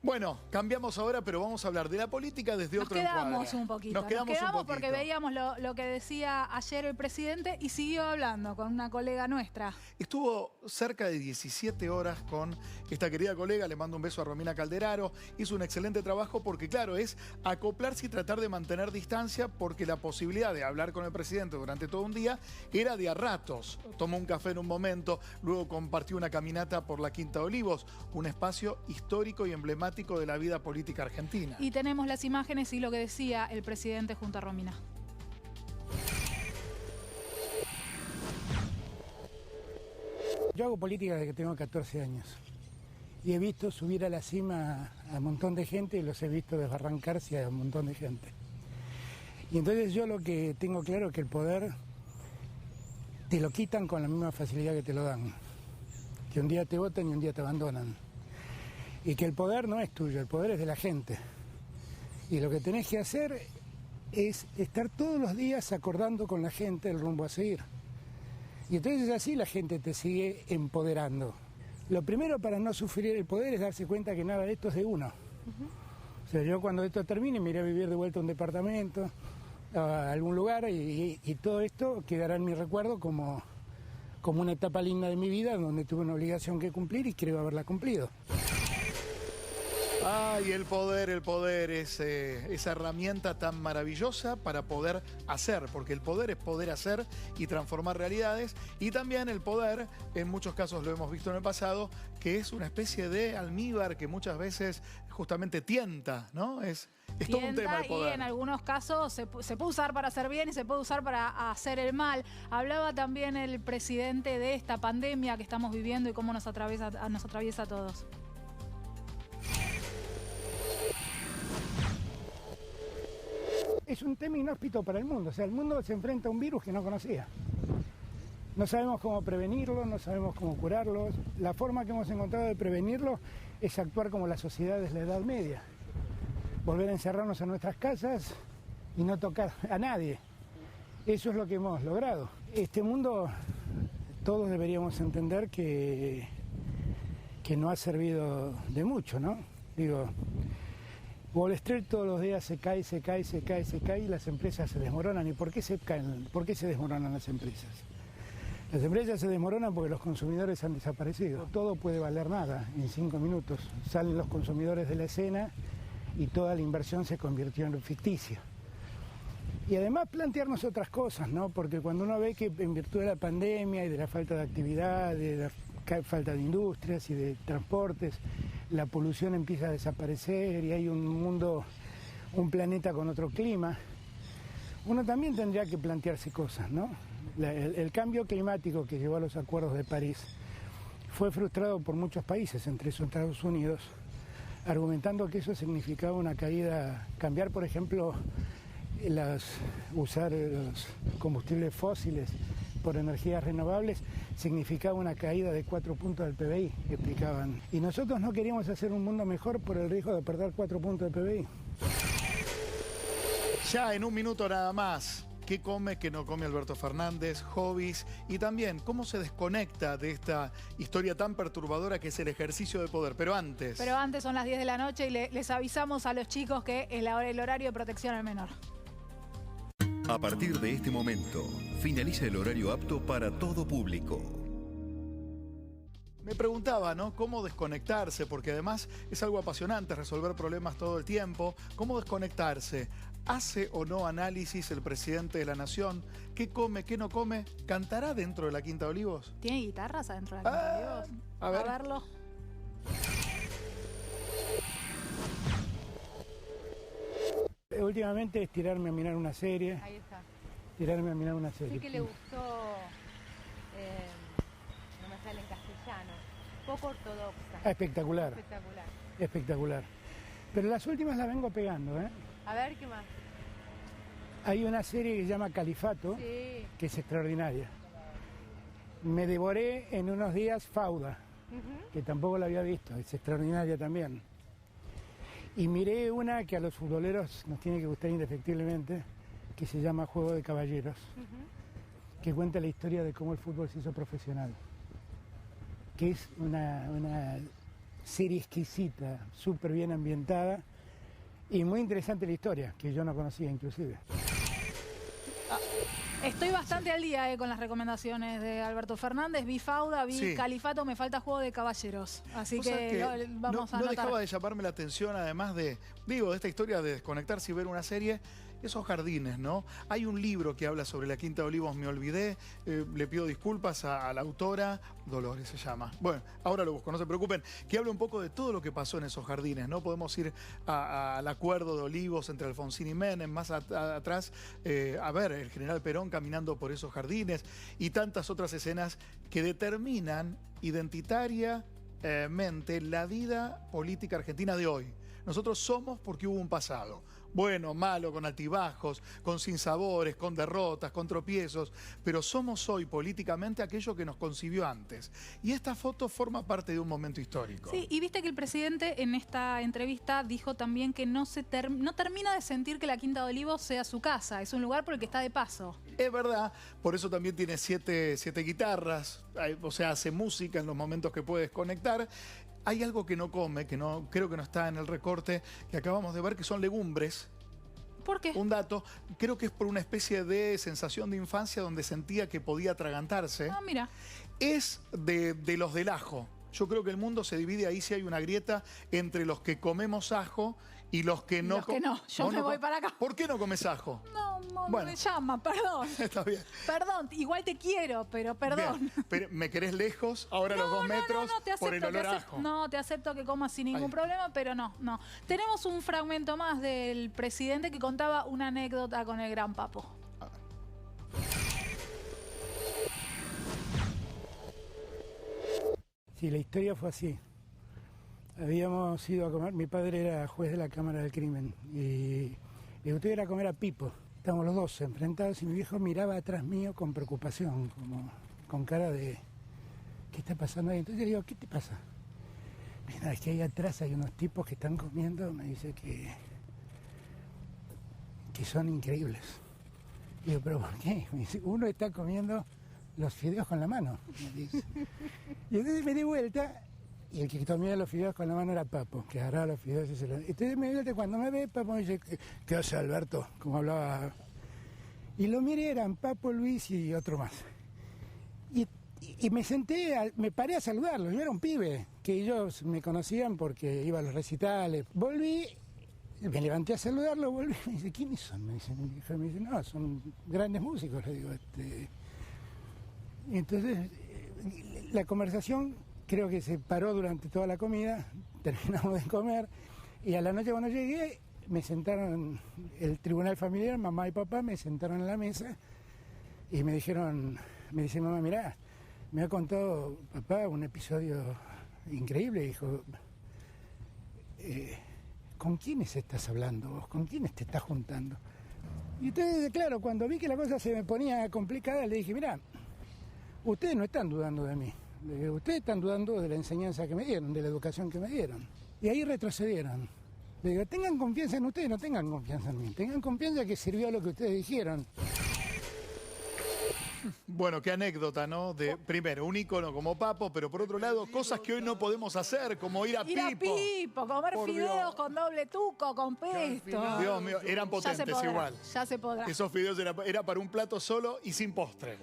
[SPEAKER 2] Bueno, cambiamos ahora, pero vamos a hablar de la política desde otro encuadre. Nos quedamos
[SPEAKER 3] porque veíamos lo que decía ayer el presidente y siguió hablando con una colega nuestra.
[SPEAKER 2] Estuvo cerca de 17 horas con esta querida colega, le mando un beso a Romina Calderaro, hizo un excelente trabajo porque, claro, es acoplarse y tratar de mantener distancia porque la posibilidad de hablar con el presidente durante todo un día era de a ratos. Tomó un café en un momento, luego compartió una caminata por la Quinta de Olivos, un espacio histórico y emblemático de la vida política argentina.
[SPEAKER 3] Y tenemos las imágenes y lo que decía el presidente junto a Romina.
[SPEAKER 1] Yo hago política desde que tengo 14 años y he visto subir a la cima a un montón de gente y los he visto desbarrancarse a un montón de gente. Y entonces yo lo que tengo claro es que el poder te lo quitan con la misma facilidad que te lo dan. Que un día te votan y un día te abandonan. Y que el poder no es tuyo, el poder es de la gente. Y lo que tenés que hacer es estar todos los días acordando con la gente el rumbo a seguir. Y entonces así la gente te sigue empoderando. Lo primero para no sufrir el poder es darse cuenta que nada de esto es de uno. O sea, yo cuando esto termine me iré a vivir de vuelta a un departamento, a algún lugar, y todo esto quedará en mi recuerdo como una etapa linda de mi vida donde tuve una obligación que cumplir y creo haberla cumplido.
[SPEAKER 2] Ay, el poder es esa herramienta tan maravillosa para poder hacer, porque el poder es poder hacer y transformar realidades, y también el poder, en muchos casos lo hemos visto en el pasado, que es una especie de almíbar que muchas veces justamente tienta, ¿no? Es todo un tema el poder.
[SPEAKER 3] Y en algunos casos se puede usar para hacer bien y se puede usar para hacer el mal. Hablaba también el presidente de esta pandemia que estamos viviendo y cómo nos atraviesa a todos.
[SPEAKER 1] Es un tema inhóspito para el mundo, o sea, el mundo se enfrenta a un virus que no conocía. No sabemos cómo prevenirlo, no sabemos cómo curarlo. La forma que hemos encontrado de prevenirlo es actuar como la sociedad desde la Edad Media. Volver a encerrarnos en nuestras casas y no tocar a nadie. Eso es lo que hemos logrado. Este mundo, todos deberíamos entender que no ha servido de mucho, ¿no? Digo, Wall Street todos los días se cae y las empresas se desmoronan. ¿Y por qué se caen? ¿Por qué se desmoronan las empresas? Las empresas se desmoronan porque los consumidores han desaparecido. Todo puede valer nada en 5 minutos. Salen los consumidores de la escena y toda la inversión se convirtió en ficticia. Y además plantearnos otras cosas, ¿no? Porque cuando uno ve que en virtud de la pandemia y de la falta de actividad, de la falta de industrias y de transportes, la polución empieza a desaparecer y hay un mundo, un planeta con otro clima, uno también tendría que plantearse cosas, ¿no? El cambio climático que llevó a los acuerdos de París fue frustrado por muchos países, entre esos Estados Unidos, argumentando que eso significaba una caída, cambiar por ejemplo usar los combustibles fósiles por energías renovables significaba una caída de 4 puntos del PBI, explicaban. Y nosotros no queríamos hacer un mundo mejor por el riesgo de perder 4 puntos del PBI.
[SPEAKER 2] Ya en un minuto nada más, ¿qué come, qué no come Alberto Fernández? Hobbies y también cómo se desconecta de esta historia tan perturbadora que es el ejercicio de poder. Pero antes
[SPEAKER 3] son las 10 de la noche y les avisamos a los chicos que es el horario de protección al menor.
[SPEAKER 5] A partir de este momento, finaliza el horario apto para todo público.
[SPEAKER 2] Me preguntaba, ¿no? ¿Cómo desconectarse? Porque además es algo apasionante resolver problemas todo el tiempo. ¿Cómo desconectarse? ¿Hace o no análisis el presidente de la Nación? ¿Qué come, qué no come? ¿Cantará dentro de la Quinta de Olivos?
[SPEAKER 3] ¿Tiene guitarras adentro de la Quinta de Olivos?
[SPEAKER 2] A ver.
[SPEAKER 3] A verlo.
[SPEAKER 1] Últimamente es tirarme a mirar una serie.
[SPEAKER 3] Ahí está.
[SPEAKER 1] Tirarme a mirar una serie.
[SPEAKER 6] Sí que le gustó, no me sale en castellano, poco ortodoxa.
[SPEAKER 1] Espectacular.
[SPEAKER 6] Espectacular.
[SPEAKER 1] Espectacular. Pero las últimas las vengo pegando, ¿eh?
[SPEAKER 6] A ver, ¿qué más?
[SPEAKER 1] Hay una serie que se llama Califato,
[SPEAKER 6] Sí.
[SPEAKER 1] que es extraordinaria. Me devoré en unos días Fauda, que tampoco la había visto, es extraordinaria también. Y miré una que a los futboleros nos tiene que gustar indefectiblemente, que se llama Juego de Caballeros, que cuenta la historia de cómo el fútbol se hizo profesional. Que es una serie exquisita, súper bien ambientada y muy interesante la historia, que yo no conocía inclusive.
[SPEAKER 3] Estoy bastante al día con las recomendaciones de Alberto Fernández. Vi Fauda, vi
[SPEAKER 2] Sí.
[SPEAKER 3] Califato, me falta Juego de Caballeros. Así
[SPEAKER 2] Vos sabés
[SPEAKER 3] que
[SPEAKER 2] que
[SPEAKER 3] vamos a
[SPEAKER 2] no
[SPEAKER 3] anotar.
[SPEAKER 2] dejaba de llamarme la atención, además de esta historia de desconectarse y ver una serie, esos jardines, ¿no? Hay un libro que habla sobre la Quinta de Olivos, me olvidé, le pido disculpas a la autora, Dolores se llama. Bueno, ahora lo busco, no se preocupen, que habla un poco de todo lo que pasó en esos jardines, ¿no? Podemos ir al acuerdo de Olivos entre Alfonsín y Menem, más atrás, a ver, el general Perón caminando por esos jardines y tantas otras escenas que determinan identitariamente la vida política argentina de hoy. Nosotros somos porque hubo un pasado. Bueno, malo, con altibajos, con sinsabores, con derrotas, con tropiezos, pero somos hoy políticamente aquello que nos concibió antes. Y esta foto forma parte de un momento histórico.
[SPEAKER 3] Sí, y viste que el presidente en esta entrevista dijo también que no termina de sentir que la Quinta de Olivos sea su casa, es un lugar por el que está de paso.
[SPEAKER 2] Es verdad, por eso también tiene siete guitarras, o sea, hace música en los momentos que puede desconectar. Hay algo que no come, que no creo que no está en el recorte que acabamos de ver, que son legumbres.
[SPEAKER 3] ¿Por qué?
[SPEAKER 2] Un dato, creo que es por una especie de sensación de infancia donde sentía que podía atragantarse.
[SPEAKER 3] Ah, mira.
[SPEAKER 2] Es de los del ajo. Yo creo que el mundo se divide ahí, si hay una grieta entre los que comemos ajo y los que no.
[SPEAKER 3] Los que no, yo
[SPEAKER 2] ¿Vos
[SPEAKER 3] me voy para acá.
[SPEAKER 2] ¿Por qué no comes ajo?
[SPEAKER 3] No
[SPEAKER 2] Bueno.
[SPEAKER 3] me llama, perdón.
[SPEAKER 2] Está bien.
[SPEAKER 3] Perdón, igual te quiero, pero perdón.
[SPEAKER 2] Bien. Pero me querés lejos, ahora a los 2 metros,
[SPEAKER 3] te
[SPEAKER 2] por el
[SPEAKER 3] acepto,
[SPEAKER 2] olor a ajo.
[SPEAKER 3] No, te acepto que comas sin ningún
[SPEAKER 2] Ahí.
[SPEAKER 3] problema, pero no. Tenemos un fragmento más del presidente que contaba una anécdota con el gran Papo.
[SPEAKER 1] Sí, la historia fue así. Habíamos ido a comer, mi padre era juez de la Cámara del Crimen y le gustó ir a comer a Pipo. Estábamos los dos enfrentados y mi viejo miraba atrás mío con preocupación, como con cara de ¿qué está pasando ahí? Entonces le digo, ¿qué te pasa? Mira, es que ahí atrás hay unos tipos que están comiendo, me dice que son increíbles. Y digo, ¿pero por qué? Me dice, uno está comiendo los fideos con la mano, me dice. Y entonces me di vuelta y el que comía los fideos con la mano era Papo, que agarraba los fideos y se los... Entonces me di vuelta, cuando me ve, Papo me dice, ¿qué hace Alberto? Como hablaba. Y lo miré, eran Papo, Luis y otro más. Y me senté, me paré a saludarlos. Yo era un pibe, que ellos me conocían porque iba a los recitales. Volví, me levanté a saludarlos, volví, me dice, ¿quiénes son? Me dice mi hija, me dice, no, son grandes músicos, le digo. Y entonces, la conversación creo que se paró durante toda la comida, terminamos de comer, y a la noche cuando llegué, me sentaron, el tribunal familiar, mamá y papá, me sentaron en la mesa y me dijeron, me dice mamá, mirá, me ha contado papá un episodio increíble, dijo, ¿con quiénes estás hablando vos? ¿Con quiénes te estás juntando? Y entonces, claro, cuando vi que la cosa se me ponía complicada, le dije, mirá, ustedes no están dudando de mí, ustedes están dudando de la enseñanza que me dieron, de la educación que me dieron. Y ahí retrocedieron. Le digo, tengan confianza en ustedes, no tengan confianza en mí, tengan confianza que sirvió lo que ustedes dijeron.
[SPEAKER 2] Bueno, qué anécdota, ¿no? De, primero, un ícono como Papo, pero por otro lado, cosas que hoy no podemos hacer, como ir a
[SPEAKER 3] Ir a Pipo, comer
[SPEAKER 2] Por
[SPEAKER 3] fideos
[SPEAKER 2] Dios.
[SPEAKER 3] con doble tuco, con pesto.
[SPEAKER 2] Dios mío, eran potentes igual.
[SPEAKER 3] Ya se podrá.
[SPEAKER 2] Esos fideos era para un plato solo y sin postre.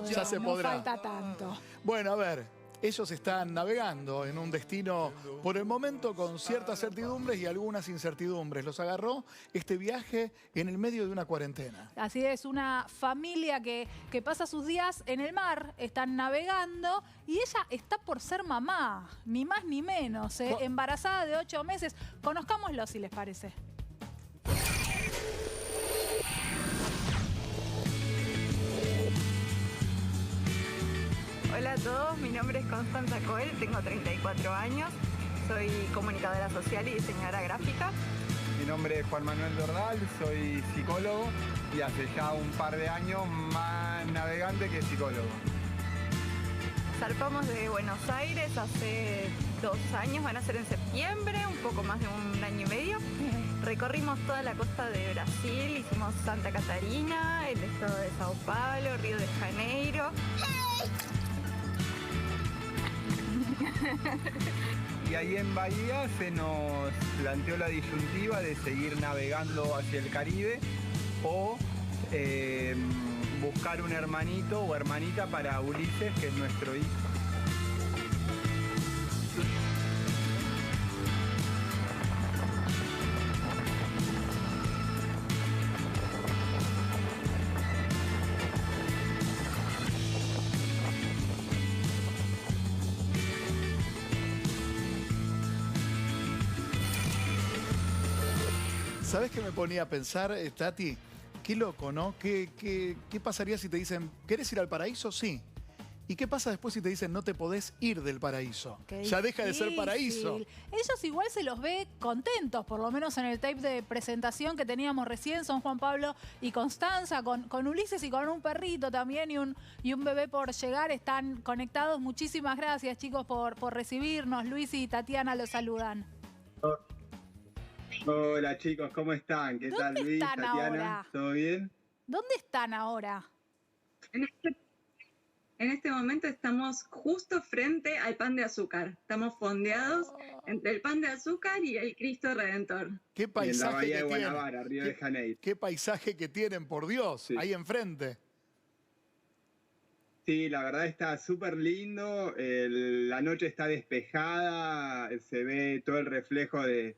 [SPEAKER 2] Ya se
[SPEAKER 3] No
[SPEAKER 2] podrá.
[SPEAKER 3] falta tanto.
[SPEAKER 2] Bueno, a ver, ellos están navegando en un destino, por el momento, con ciertas certidumbres y algunas incertidumbres. Los agarró este viaje en el medio de una cuarentena.
[SPEAKER 3] Así es, una familia que pasa sus días en el mar, están navegando y ella está por ser mamá, ni más ni menos, embarazada de 8 meses. Conozcámoslo si les parece.
[SPEAKER 7] Hola a todos, mi nombre es Constanza Coel, tengo 34 años,
[SPEAKER 6] soy comunicadora social y diseñadora gráfica.
[SPEAKER 7] Mi nombre es Juan Manuel Dordal, soy psicólogo y hace ya un par de años más navegante que psicólogo.
[SPEAKER 6] Zarpamos de Buenos Aires hace 2 años, van a ser en septiembre, un poco más de un año y medio. Recorrimos toda la costa de Brasil, hicimos Santa Catarina, el estado de Sao Paulo, Río de Janeiro.
[SPEAKER 7] Y ahí en Bahía se nos planteó la disyuntiva de seguir navegando hacia el Caribe o buscar un hermanito o hermanita para Ulises, que es nuestro hijo.
[SPEAKER 2] ¿Sabes qué me ponía a pensar, Tati? Qué loco, ¿no? ¿Qué pasaría si te dicen, ¿querés ir al paraíso? Sí. ¿Y qué pasa después si te dicen, no te podés ir del paraíso? Ya deja de ser paraíso.
[SPEAKER 3] Ellos igual se los ve contentos, por lo menos en el tape de presentación que teníamos recién, son Juan Pablo y Constanza, con Ulises y con un perrito también y un bebé por llegar, están conectados. Muchísimas gracias, chicos, por recibirnos. Luis y Tatiana los saludan.
[SPEAKER 7] Hola chicos, ¿cómo están? ¿Qué tal, Luis, Tatiana?
[SPEAKER 3] Ahora?
[SPEAKER 7] ¿Todo bien?
[SPEAKER 3] ¿Dónde están ahora?
[SPEAKER 6] En este momento estamos justo frente al pan de azúcar. Estamos fondeados entre el pan de azúcar y el Cristo Redentor.
[SPEAKER 2] Qué paisaje
[SPEAKER 7] en la bahía
[SPEAKER 2] que
[SPEAKER 7] de
[SPEAKER 2] tienen.
[SPEAKER 7] Guanabara, Río de Janeiro.
[SPEAKER 2] Qué paisaje que tienen, por Dios,
[SPEAKER 7] Sí.
[SPEAKER 2] ahí enfrente.
[SPEAKER 7] Sí, la verdad está súper lindo. La noche está despejada, se ve todo el reflejo de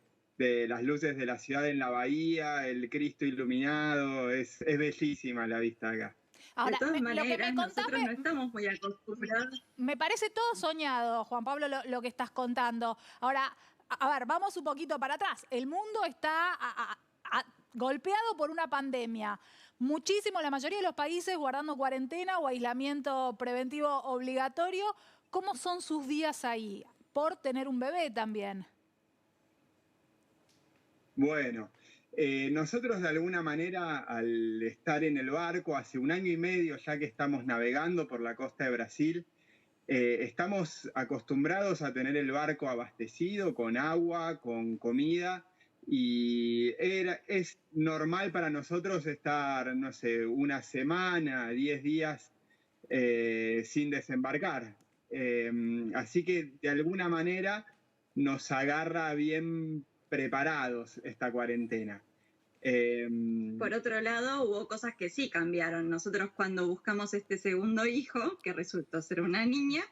[SPEAKER 7] las luces de la ciudad en la bahía, el Cristo iluminado. Es bellísima la vista acá.
[SPEAKER 3] Ahora,
[SPEAKER 6] de todas
[SPEAKER 3] lo que
[SPEAKER 6] maneras,
[SPEAKER 3] me contás
[SPEAKER 6] nosotros no estamos muy acostumbrados.
[SPEAKER 3] me parece todo soñado, Juan Pablo, lo que estás contando. Ahora, a ver, vamos un poquito para atrás. El mundo está golpeado por una pandemia. Muchísimo, la mayoría de los países guardando cuarentena o aislamiento preventivo obligatorio. ¿Cómo son sus días ahí? Por tener un bebé también.
[SPEAKER 7] Bueno, nosotros de alguna manera al estar en el barco hace 1 año y medio ya que estamos navegando por la costa de Brasil, estamos acostumbrados a tener el barco abastecido con agua, con comida y es normal para nosotros estar, no sé, 1 semana, 10 días sin desembarcar. Así que de alguna manera nos agarra bien preparados esta cuarentena.
[SPEAKER 6] Por otro lado, hubo cosas que sí cambiaron. Nosotros cuando buscamos este segundo hijo, que resultó ser una niña,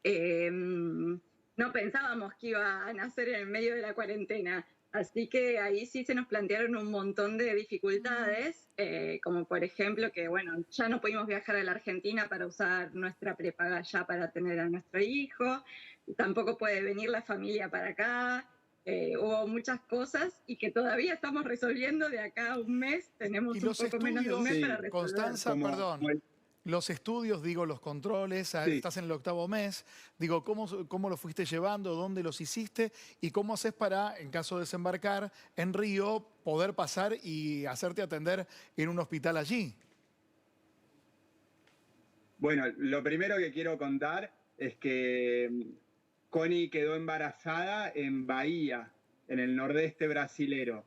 [SPEAKER 6] no pensábamos que iba a nacer en el medio de la cuarentena. Así que ahí sí se nos plantearon un montón de dificultades, como por ejemplo que, bueno, ya no pudimos viajar a la Argentina para usar nuestra prepaga ya para tener a nuestro hijo, tampoco puede venir la familia para acá. Hubo muchas cosas y que todavía estamos resolviendo de acá a 1 mes. Tenemos
[SPEAKER 2] Y
[SPEAKER 6] un
[SPEAKER 2] los
[SPEAKER 6] poco menos de un mes
[SPEAKER 7] sí,
[SPEAKER 6] para resolver.
[SPEAKER 2] Constanza, perdón. Los estudios, digo, los controles,
[SPEAKER 7] Sí.
[SPEAKER 2] estás en el 8º mes. Digo, ¿cómo lo fuiste llevando? ¿Dónde los hiciste? ¿Y cómo haces para, en caso de desembarcar en Río, poder pasar y hacerte atender en un hospital allí?
[SPEAKER 7] Bueno, lo primero que quiero contar es que Connie quedó embarazada en Bahía, en el nordeste brasilero.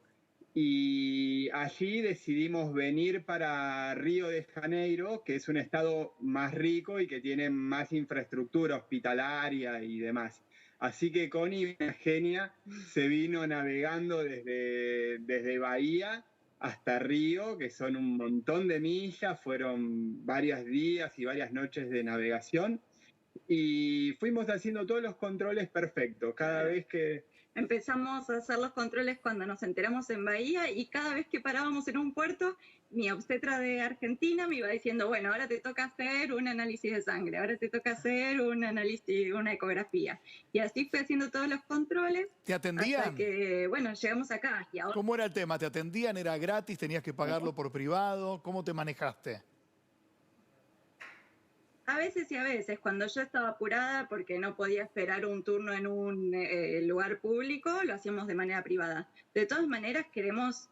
[SPEAKER 7] Y allí decidimos venir para Río de Janeiro, que es un estado más rico y que tiene más infraestructura hospitalaria y demás. Así que Connie, una genia, se vino navegando desde Bahía hasta Río, que son un montón de millas, fueron varios días y varias noches de navegación. Y fuimos haciendo todos los controles perfectos. Cada vez que
[SPEAKER 6] Empezamos a hacer los controles cuando nos enteramos en Bahía y cada vez que parábamos en un puerto, mi obstetra de Argentina me iba diciendo, bueno, ahora te toca hacer un análisis de sangre, ahora te toca hacer un análisis, una ecografía. Y así fui haciendo todos los controles.
[SPEAKER 2] ¿Te atendían?
[SPEAKER 6] Hasta que, bueno, llegamos acá. Y ahora...
[SPEAKER 2] ¿Cómo era el tema? ¿Te atendían? ¿Era gratis? ¿Tenías que pagarlo por privado? ¿Cómo te manejaste?
[SPEAKER 6] A veces y a veces, cuando yo estaba apurada porque no podía esperar un turno en un lugar público, lo hacíamos de manera privada. De todas maneras, queremos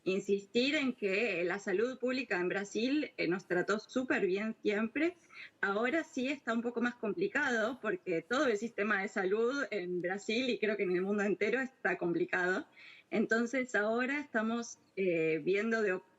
[SPEAKER 6] insistir en que la salud pública en Brasil nos trató súper bien siempre. Ahora sí está un poco más complicado porque todo el sistema de salud en Brasil y creo que en el mundo entero está complicado. Entonces ahora estamos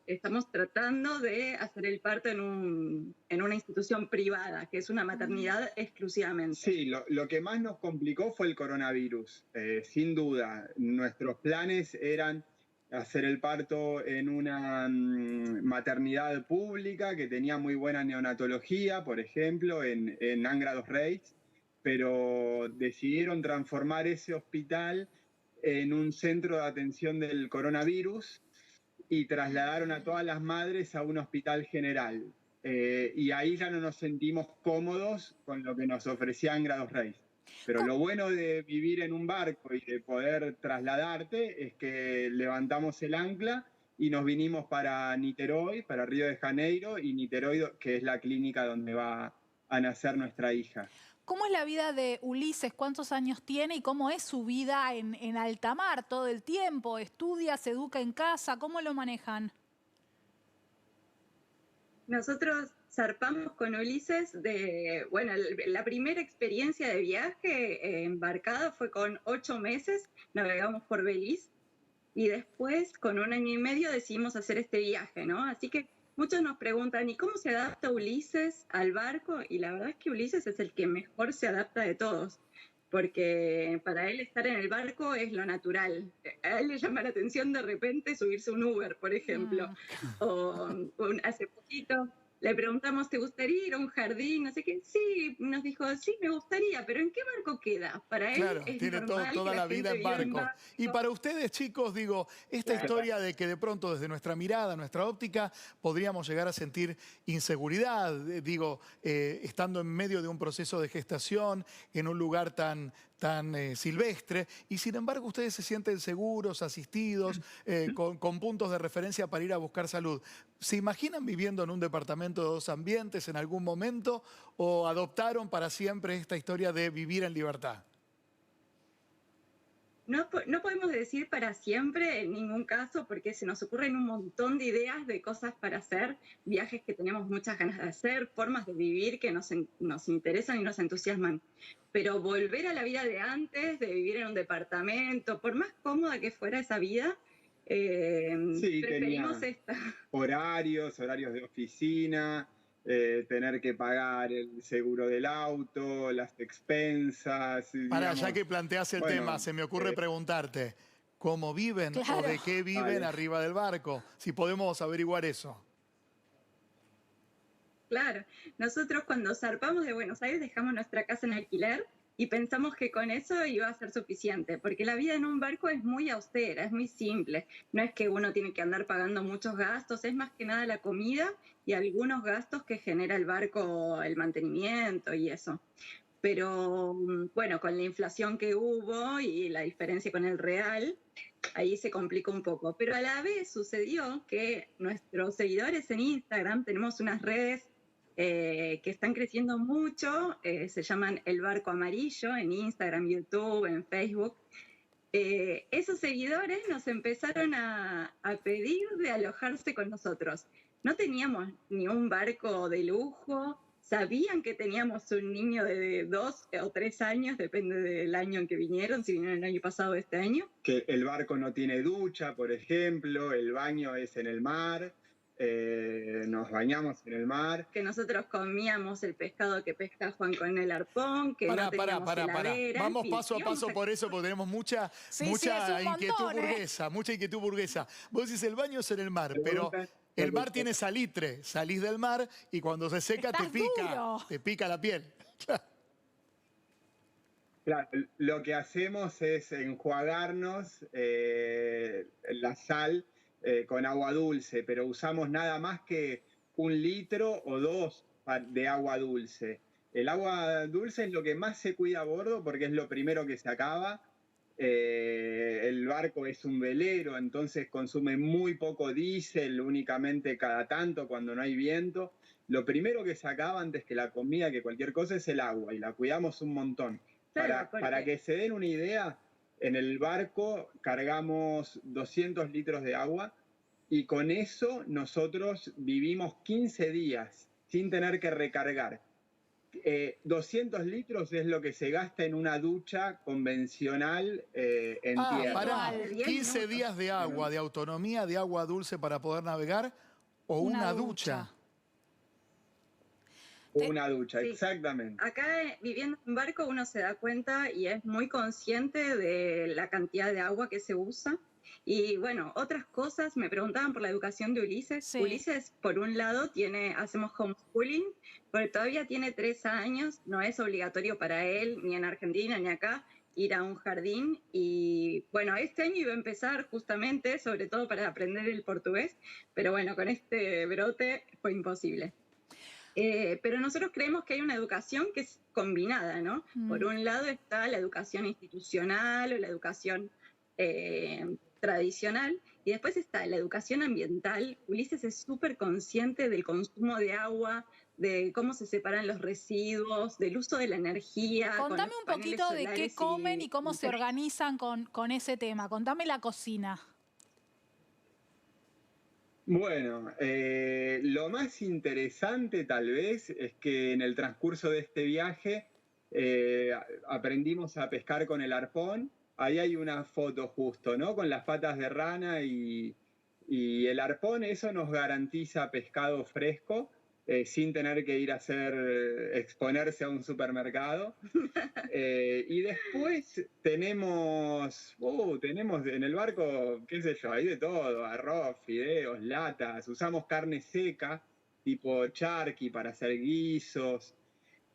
[SPEAKER 6] estamos tratando de hacer el parto en una institución privada, que es una maternidad exclusivamente.
[SPEAKER 7] Sí, lo que más nos complicó fue el coronavirus, sin duda. Nuestros planes eran hacer el parto en una maternidad pública que tenía muy buena neonatología, por ejemplo, en Angra dos Reis, pero decidieron transformar ese hospital en un centro de atención del coronavirus y trasladaron a todas las madres a un hospital general. Y ahí ya no nos sentimos cómodos con lo que nos ofrecía Angra dos Reis. Pero lo bueno de vivir en un barco y de poder trasladarte es que levantamos el ancla y nos vinimos para Niterói, para Río de Janeiro, y Niterói, que es la clínica donde va a nacer nuestra hija.
[SPEAKER 3] ¿Cómo es la vida de Ulises? ¿Cuántos años tiene y cómo es su vida en alta mar todo el tiempo? ¿Estudia, se educa en casa? ¿Cómo lo manejan?
[SPEAKER 6] Nosotros zarpamos con Ulises la primera experiencia de viaje embarcado fue con 8 meses, navegamos por Belice y después con 1 año y medio decidimos hacer este viaje, ¿no? Así que muchos nos preguntan, ¿y cómo se adapta Ulises al barco? Y la verdad es que Ulises es el que mejor se adapta de todos, porque para él estar en el barco es lo natural. A él le llama la atención de repente subirse un Uber, por ejemplo. Hace poquito le preguntamos, ¿te gustaría ir a un jardín? No sé qué. Sí, nos dijo, sí, me gustaría, pero ¿en qué barco queda? Para él
[SPEAKER 2] Claro,
[SPEAKER 6] es
[SPEAKER 2] tiene
[SPEAKER 6] normal
[SPEAKER 2] toda
[SPEAKER 6] que
[SPEAKER 2] la vida en barco. Y para ustedes, chicos, digo, esta historia de que de pronto desde nuestra mirada, nuestra óptica, podríamos llegar a sentir inseguridad, estando en medio de un proceso de gestación, en un lugar tan silvestre, y sin embargo ustedes se sienten seguros, asistidos, con puntos de referencia para ir a buscar salud. ¿Se imaginan viviendo en un departamento de 2 ambientes en algún momento o adoptaron para siempre esta historia de vivir en libertad?
[SPEAKER 6] No podemos decir para siempre en ningún caso porque se nos ocurren un montón de ideas de cosas para hacer, viajes que tenemos muchas ganas de hacer, formas de vivir que nos interesan y nos entusiasman. Pero volver a la vida de antes, de vivir en un departamento, por más cómoda que fuera esa vida, preferimos esta.
[SPEAKER 7] Horarios de oficina, tener que pagar el seguro del auto, las expensas.
[SPEAKER 2] Para, ya que planteas el tema, se me ocurre preguntarte, ¿cómo viven o de qué viven arriba del barco? Si podemos averiguar eso.
[SPEAKER 6] Claro, nosotros cuando zarpamos de Buenos Aires dejamos nuestra casa en alquiler y pensamos que con eso iba a ser suficiente, porque la vida en un barco es muy austera, es muy simple. No es que uno tiene que andar pagando muchos gastos, es más que nada la comida y algunos gastos que genera el barco, el mantenimiento y eso. Pero bueno, con la inflación que hubo y la diferencia con el real, ahí se complicó un poco. Pero a la vez sucedió que nuestros seguidores en Instagram, tenemos unas redes que están creciendo mucho, se llaman El Barco Amarillo, en Instagram, YouTube, en Facebook. Esos seguidores nos empezaron a pedir de alojarse con nosotros. No teníamos ni un barco de lujo, sabían que teníamos un niño de 2 o 3 años, depende del año en que vinieron, si vinieron el año pasado o este año.
[SPEAKER 7] Que el barco no tiene ducha, por ejemplo, el baño es en el mar. Nos bañamos en el mar.
[SPEAKER 6] Que nosotros comíamos el pescado que pesca Juan con el arpón, que no teníamos heladera.
[SPEAKER 2] Vamos paso a paso por eso, porque tenemos mucha inquietud burguesa. Vos decís, el baño es en el mar, pero el mar tiene salitre. Salís del mar y cuando se seca te pica la piel.
[SPEAKER 7] Claro, lo que hacemos es enjuagarnos la sal con agua dulce, pero usamos nada más que 1 litro o 2 de agua dulce. El agua dulce es lo que más se cuida a bordo porque es lo primero que se acaba. El barco es un velero, entonces consume muy poco diésel, únicamente cada tanto cuando no hay viento. Lo primero que se acaba antes que la comida, que cualquier cosa, es el agua, y la cuidamos un montón.
[SPEAKER 6] Claro,
[SPEAKER 7] Para que se den una idea, en el barco cargamos 200 litros de agua y con eso nosotros vivimos 15 días sin tener que recargar. 200 litros es lo que se gasta en una ducha convencional en tierra.
[SPEAKER 2] Pará,
[SPEAKER 6] 10
[SPEAKER 2] 15
[SPEAKER 6] minutos.
[SPEAKER 2] días de agua, de autonomía, de agua dulce para poder navegar, o una ducha.
[SPEAKER 7] Una ducha,
[SPEAKER 6] Sí.
[SPEAKER 7] exactamente.
[SPEAKER 6] Acá viviendo en un barco uno se da cuenta y es muy consciente de la cantidad de agua que se usa. Y bueno, otras cosas, me preguntaban por la educación de Ulises.
[SPEAKER 3] Sí.
[SPEAKER 6] Ulises, por un lado, hacemos homeschooling, pero todavía tiene 3 años, no es obligatorio para él, ni en Argentina ni acá, ir a un jardín. Y bueno, este año iba a empezar justamente, sobre todo para aprender el portugués, pero bueno, con este brote fue imposible. Pero nosotros creemos que hay una educación que es combinada, ¿no? Por un lado está la educación institucional o la educación tradicional, y después está la educación ambiental. Ulises es súper consciente del consumo de agua, de cómo se separan los residuos, del uso de la energía.
[SPEAKER 3] Contame un poquito de qué comen y cómo se organizan con ese tema. Contame la cocina.
[SPEAKER 7] Bueno, lo más interesante tal vez es que en el transcurso de este viaje aprendimos a pescar con el arpón. Ahí hay una foto justo, ¿no? Con las patas de rana y el arpón, eso nos garantiza pescado fresco sin tener que ir a exponerse a un supermercado. Y después tenemos en el barco, qué sé yo, hay de todo: arroz, fideos, latas. Usamos carne seca, tipo charqui, para hacer guisos.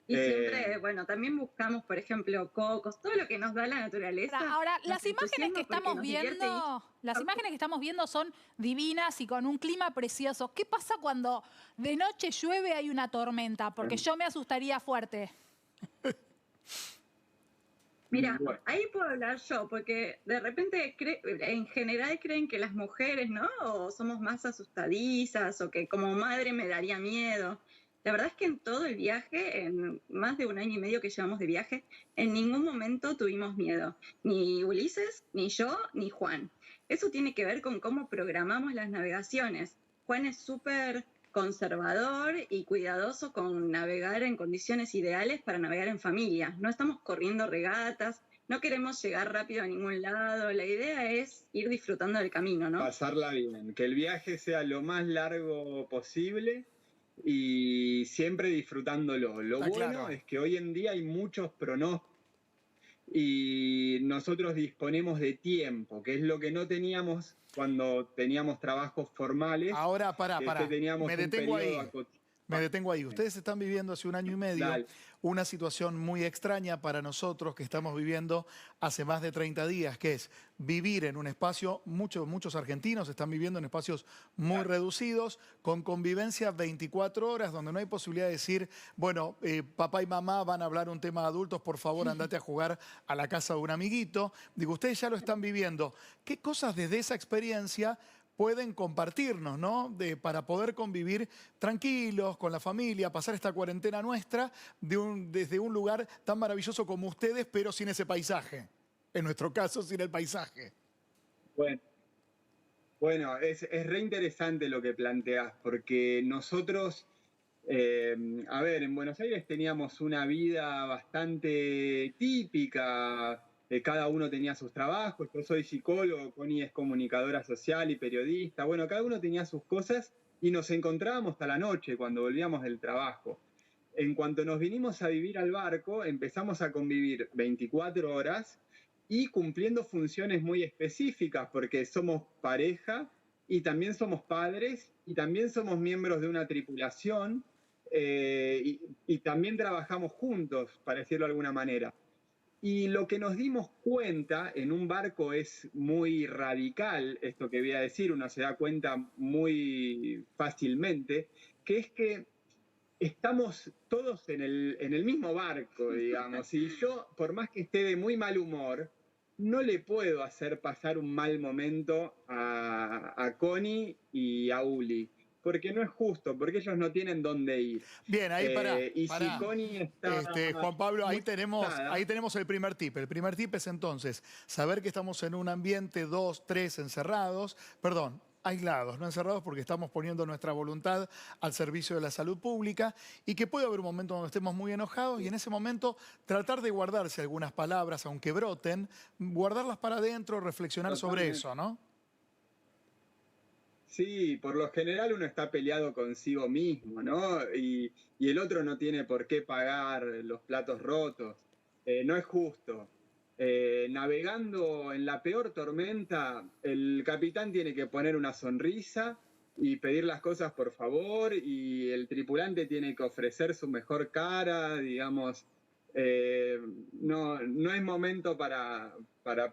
[SPEAKER 6] Y siempre, bueno, también buscamos, por ejemplo, cocos, todo lo que nos da la naturaleza.
[SPEAKER 3] Ahora, las imágenes que estamos viendo son divinas y con un clima precioso. ¿Qué pasa cuando de noche llueve, hay una tormenta? Porque yo me asustaría fuerte.
[SPEAKER 6] Mira, ahí puedo hablar yo, porque de repente en general creen que las mujeres, ¿no? O somos más asustadizas, o que como madre me daría miedo. La verdad es que en todo el viaje, en más de 1 año y medio que llevamos de viaje, en ningún momento tuvimos miedo. Ni Ulises, ni yo, ni Juan. Eso tiene que ver con cómo programamos las navegaciones. Juan es súper conservador y cuidadoso con navegar en condiciones ideales para navegar en familia. No estamos corriendo regatas, no queremos llegar rápido a ningún lado. La idea es ir disfrutando del camino, ¿no?
[SPEAKER 7] Pasarla bien, que el viaje sea lo más largo posible y siempre disfrutándolo. Lo bueno es que hoy en día hay muchos pronósticos y nosotros disponemos de tiempo, que es lo que no teníamos cuando teníamos trabajos formales.
[SPEAKER 2] Ahora, pará. Me detengo ahí. Ustedes están viviendo hace 1 año y medio una situación muy extraña para nosotros que estamos viviendo hace más de 30 días, que es vivir en un espacio, muchos argentinos están viviendo en espacios muy reducidos, con convivencia 24 horas, donde no hay posibilidad de decir, bueno, papá y mamá van a hablar un tema de adultos, por favor, andate a jugar a la casa de un amiguito. Digo, ustedes ya lo están viviendo. ¿Qué cosas desde esa experiencia pueden compartirnos, ¿no? Para poder convivir tranquilos con la familia, pasar esta cuarentena nuestra desde un lugar tan maravilloso como ustedes, pero sin ese paisaje? En nuestro caso, sin el paisaje.
[SPEAKER 7] Bueno, es re interesante lo que planteás, porque nosotros, en Buenos Aires teníamos una vida bastante típica. Cada uno tenía sus trabajos. Yo soy psicólogo, Connie es comunicadora social y periodista. Bueno, cada uno tenía sus cosas y nos encontrábamos hasta la noche cuando volvíamos del trabajo. En cuanto nos vinimos a vivir al barco, empezamos a convivir 24 horas y cumpliendo funciones muy específicas, porque somos pareja y también somos padres y también somos miembros de una tripulación y también trabajamos juntos, para decirlo de alguna manera. Y lo que nos dimos cuenta en un barco es muy radical, esto que voy a decir, uno se da cuenta muy fácilmente, que es que estamos todos en el mismo barco, digamos. Y yo, por más que esté de muy mal humor, no le puedo hacer pasar un mal momento a Connie y a Uli, porque no es justo, porque ellos no tienen dónde ir.
[SPEAKER 2] Bien, ahí pará.
[SPEAKER 7] Si Connie está...
[SPEAKER 2] Juan Pablo, ahí tenemos el primer tip. El primer tip es entonces saber que estamos en un ambiente 2, 3 encerrados, aislados, no encerrados porque estamos poniendo nuestra voluntad al servicio de la salud pública y que puede haber un momento donde estemos muy enojados y en ese momento tratar de guardarse algunas palabras, aunque broten, guardarlas para adentro, reflexionar sobre eso, ¿no?
[SPEAKER 7] Sí, por lo general uno está peleado consigo mismo, ¿no? Y el otro no tiene por qué pagar los platos rotos. No es justo. Navegando en la peor tormenta, el capitán tiene que poner una sonrisa y pedir las cosas por favor, y el tripulante tiene que ofrecer su mejor cara, digamos. No es momento para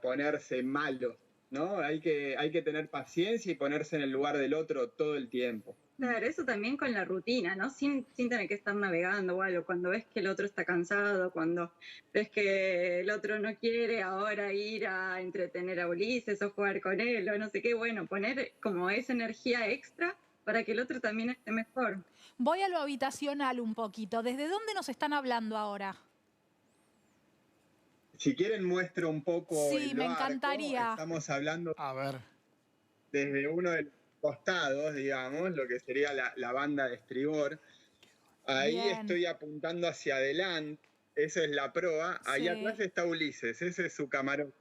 [SPEAKER 7] ponerse malo, ¿no? Hay que tener paciencia y ponerse en el lugar del otro todo el tiempo.
[SPEAKER 6] Claro, eso también con la rutina, ¿no? Sin tener que estar navegando o algo. Cuando ves que el otro está cansado, cuando ves que el otro no quiere ahora ir a entretener a Ulises o jugar con él o no sé qué, bueno, poner como esa energía extra para que el otro también esté mejor.
[SPEAKER 3] Voy a lo habitacional un poquito. ¿Desde dónde nos están hablando ahora?
[SPEAKER 7] Si quieren muestro un poco
[SPEAKER 3] Sí,
[SPEAKER 7] el
[SPEAKER 3] me
[SPEAKER 7] barco.
[SPEAKER 3] encantaría.
[SPEAKER 7] Estamos hablando
[SPEAKER 2] A ver.
[SPEAKER 7] desde uno de los costados, digamos, lo que sería la banda de estribor. Ahí
[SPEAKER 3] Bien.
[SPEAKER 7] estoy apuntando hacia adelante, esa es la proa. Ahí
[SPEAKER 3] Sí.
[SPEAKER 7] atrás está Ulises, ese es su camarón.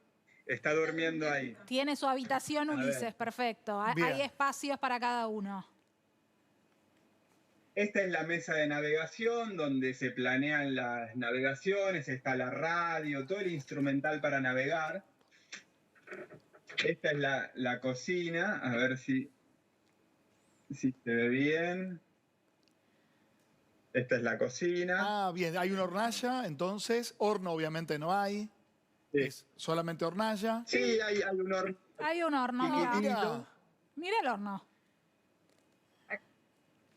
[SPEAKER 7] Está durmiendo ahí.
[SPEAKER 3] Tiene su habitación,
[SPEAKER 7] A ver.
[SPEAKER 3] Ulises, perfecto.
[SPEAKER 2] Bien.
[SPEAKER 3] Hay espacios para cada uno.
[SPEAKER 7] Esta es la mesa de navegación donde se planean las navegaciones, está la radio, todo el instrumental para navegar. Esta es la cocina, a ver si se ve bien. Esta es la cocina.
[SPEAKER 2] Ah, bien, hay una hornalla, entonces, horno obviamente no hay,
[SPEAKER 7] Sí.
[SPEAKER 2] es solamente hornalla.
[SPEAKER 7] Sí, hay un horno.
[SPEAKER 3] Hay un horno. Mira.
[SPEAKER 7] chiquitito.
[SPEAKER 3] Mira el horno.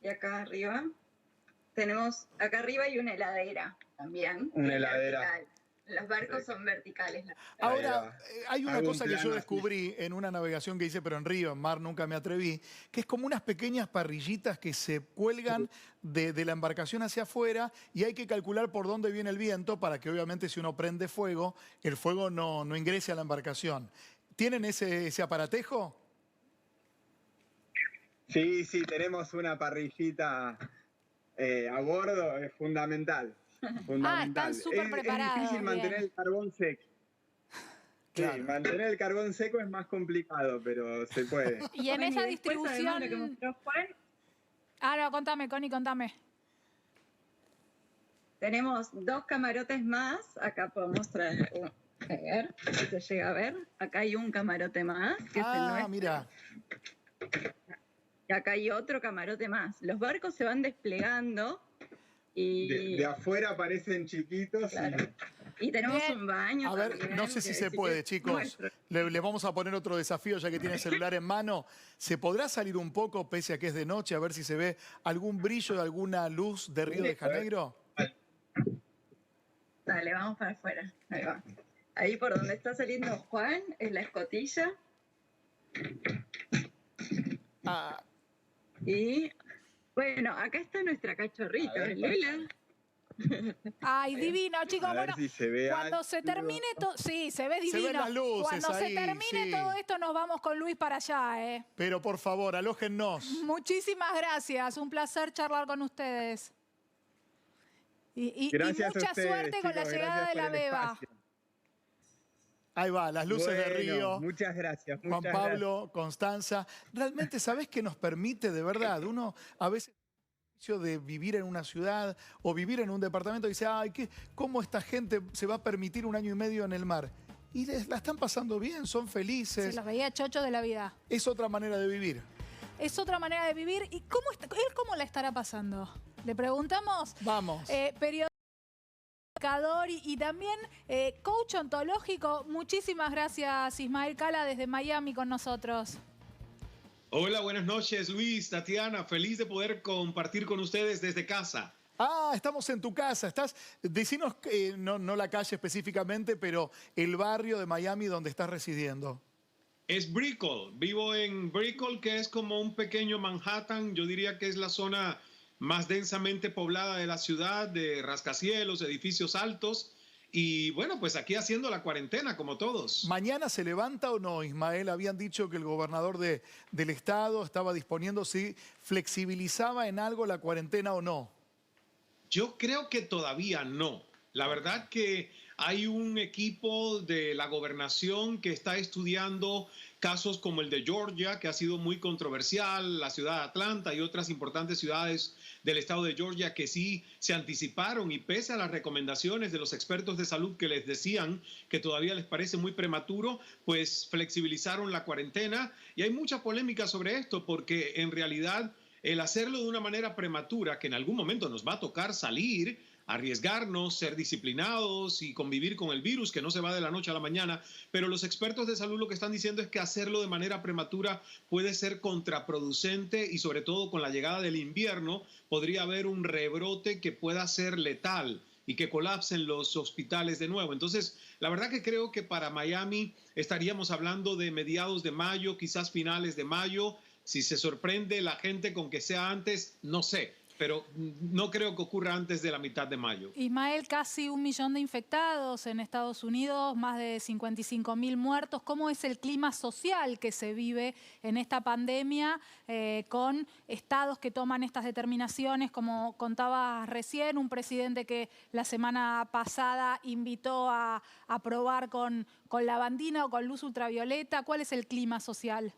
[SPEAKER 6] Y acá arriba acá arriba hay una heladera también.
[SPEAKER 7] Una heladera.
[SPEAKER 6] Vertical. Los barcos son verticales.
[SPEAKER 2] Ahora, hay una
[SPEAKER 7] Hago un
[SPEAKER 2] cosa que yo
[SPEAKER 7] plano
[SPEAKER 2] descubrí en una navegación que hice, pero en río, en mar nunca me atreví, que es como unas pequeñas parrillitas que se cuelgan de la embarcación hacia afuera y hay que calcular por dónde viene el viento para que obviamente si uno prende fuego, el fuego no ingrese a la embarcación. ¿Tienen ese aparatejo?
[SPEAKER 7] Sí, tenemos una parrillita a bordo, es fundamental.
[SPEAKER 3] están súper preparados,
[SPEAKER 7] Es difícil mantener
[SPEAKER 3] bien.
[SPEAKER 7] el carbón seco.
[SPEAKER 2] Claro.
[SPEAKER 7] Sí, mantener el carbón seco es más complicado, pero se puede.
[SPEAKER 3] Y en
[SPEAKER 6] Bueno,
[SPEAKER 3] esa
[SPEAKER 6] y después, además, lo que
[SPEAKER 3] distribución...
[SPEAKER 6] mostró Juan,
[SPEAKER 3] No, contame, Connie, contame.
[SPEAKER 6] tenemos 2 camarotes más. Acá podemos traer a ver si se llega a ver. Acá hay un camarote más, que es el nuestro.
[SPEAKER 2] Mira.
[SPEAKER 6] Y acá hay otro camarote más. Los barcos se van desplegando y,
[SPEAKER 7] De afuera parecen chiquitos.
[SPEAKER 6] claro. Y tenemos
[SPEAKER 3] Bien.
[SPEAKER 6] un baño.
[SPEAKER 2] A ver,
[SPEAKER 6] también,
[SPEAKER 2] no sé si
[SPEAKER 6] que
[SPEAKER 2] se puede,
[SPEAKER 6] quieres
[SPEAKER 2] chicos.
[SPEAKER 6] muestro.
[SPEAKER 2] Les vamos a poner otro desafío ya que tiene el celular en mano. ¿Se podrá salir un poco, pese a que es de noche, a ver si se ve algún brillo de alguna luz de Río de Janeiro?
[SPEAKER 6] Dale, vamos para afuera. Ahí va. Ahí por donde está saliendo Juan es la escotilla.
[SPEAKER 2] Ah,
[SPEAKER 6] Y bueno, acá está nuestra cachorrita,
[SPEAKER 7] A ver,
[SPEAKER 6] Lola.
[SPEAKER 3] Ay, divino, chicos.
[SPEAKER 7] A ver
[SPEAKER 3] Bueno,
[SPEAKER 7] si se ve
[SPEAKER 3] cuando
[SPEAKER 7] algo.
[SPEAKER 3] se termine todo... Sí, se ve divino.
[SPEAKER 2] ven las luces
[SPEAKER 3] Cuando
[SPEAKER 2] ahí,
[SPEAKER 3] se termine
[SPEAKER 2] sí.
[SPEAKER 3] todo esto, nos vamos con Luis para allá, ¿eh?
[SPEAKER 2] pero por favor, alójennos.
[SPEAKER 3] Muchísimas gracias. Un placer charlar con ustedes. Y
[SPEAKER 7] Gracias a
[SPEAKER 3] mucha
[SPEAKER 7] ustedes,
[SPEAKER 3] suerte con la
[SPEAKER 7] chicos,
[SPEAKER 3] llegada
[SPEAKER 7] gracias
[SPEAKER 3] de la
[SPEAKER 7] por el
[SPEAKER 3] beba.
[SPEAKER 7] espacio.
[SPEAKER 2] Ahí va, las luces de
[SPEAKER 7] Bueno,
[SPEAKER 2] Río.
[SPEAKER 7] Muchas gracias.
[SPEAKER 2] Juan
[SPEAKER 7] muchas
[SPEAKER 2] Pablo, Constanza. Realmente, ¿sabés qué nos permite de verdad? Uno a veces de vivir en una ciudad o vivir en un departamento y dice, ay, ¿cómo esta gente se va a permitir un año y medio en el mar? Y la están pasando bien, son
[SPEAKER 3] Se
[SPEAKER 2] felices.
[SPEAKER 3] los veía chocho de la vida.
[SPEAKER 2] Es otra manera de vivir.
[SPEAKER 3] Es otra manera de vivir. ¿Y él cómo la estará pasando? Le preguntamos.
[SPEAKER 2] Vamos.
[SPEAKER 3] Periodista y también coach ontológico. Muchísimas gracias, Ismael Cala, desde Miami con nosotros.
[SPEAKER 8] Hola, buenas noches, Luis, Tatiana. Feliz de poder compartir con ustedes desde casa.
[SPEAKER 2] Ah, estamos en tu casa. Decinos, no la calle específicamente, pero el barrio de Miami donde estás residiendo.
[SPEAKER 8] Es Brickell. Vivo en Brickell, que es como un pequeño Manhattan. Yo diría que es la zona más densamente poblada de la ciudad, de rascacielos, edificios altos. Y bueno, pues aquí haciendo la cuarentena, como todos.
[SPEAKER 2] ¿Mañana se levanta o no, Ismael? Habían dicho que el gobernador del estado estaba disponiendo si flexibilizaba en algo la cuarentena o no.
[SPEAKER 8] Yo creo que todavía no. La verdad que hay un equipo de la gobernación que está estudiando casos como el de Georgia, que ha sido muy controversial, la ciudad de Atlanta y otras importantes ciudades del estado de Georgia que sí se anticiparon y pese a las recomendaciones de los expertos de salud que les decían que todavía les parece muy prematuro, pues flexibilizaron la cuarentena y hay mucha polémica sobre esto porque en realidad el hacerlo de una manera prematura, que en algún momento nos va a tocar salir, arriesgarnos, ser disciplinados y convivir con el virus que no se va de la noche a la mañana, pero los expertos de salud lo que están diciendo es que hacerlo de manera prematura puede ser contraproducente y sobre todo con la llegada del invierno podría haber un rebrote que pueda ser letal y que colapsen los hospitales de nuevo. Entonces, la verdad que creo que para Miami estaríamos hablando de mediados de mayo, quizás finales de mayo. Si se sorprende la gente con que sea antes, no sé, pero no creo que ocurra antes de la mitad de mayo.
[SPEAKER 3] Ismael, casi 1 millón de infectados en Estados Unidos, más de 55.000 muertos. ¿Cómo es el clima social que se vive en esta pandemia con estados que toman estas determinaciones? Como contabas recién, un presidente que la semana pasada invitó a probar con lavandina o con luz ultravioleta. ¿Cuál es el clima social?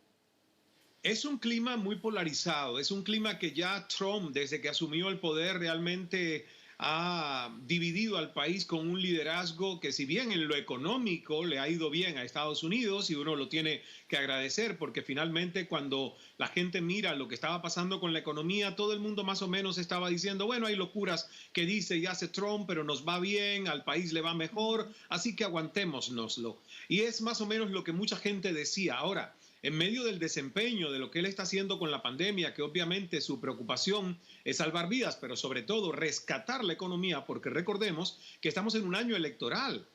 [SPEAKER 8] Es un clima muy polarizado, es un clima que ya Trump, desde que asumió el poder, realmente ha dividido al país con un liderazgo que si bien en lo económico le ha ido bien a Estados Unidos y uno lo tiene que agradecer porque finalmente cuando la gente mira lo que estaba pasando con la economía, todo el mundo más o menos estaba diciendo, bueno, hay locuras que dice y hace Trump, pero nos va bien, al país le va mejor, así que aguantémonoslo. Y es más o menos lo que mucha gente decía. Ahora, en medio del desempeño de lo que él está haciendo con la pandemia, que obviamente su preocupación es salvar vidas, pero sobre todo rescatar la economía, porque recordemos que estamos en un año electoral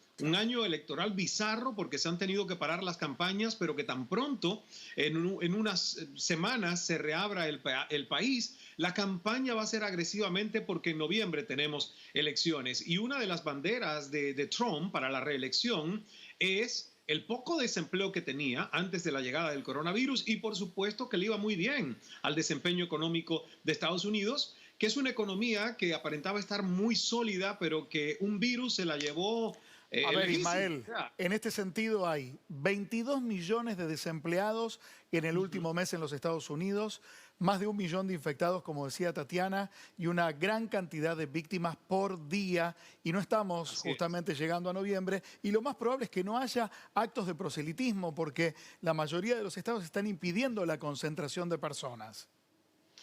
[SPEAKER 8] bizarro porque se han tenido que parar las campañas, pero que tan pronto, en unas semanas, se reabra el país, la campaña va a ser agresivamente porque en noviembre tenemos elecciones. Y una de las banderas de Trump para la reelección es el poco desempleo que tenía antes de la llegada del coronavirus y por supuesto que le iba muy bien al desempeño económico de Estados Unidos, que es una economía que aparentaba estar muy sólida, pero que un virus se la llevó.
[SPEAKER 2] A ver, Ismael, en este sentido hay 22 millones de desempleados en el último mes en los Estados Unidos, más de 1 millón de infectados, como decía Tatiana, y una gran cantidad de víctimas por día. Y no estamos justamente llegando a noviembre. Y lo más probable es que no haya actos de proselitismo, porque la mayoría de los estados están impidiendo la concentración de personas.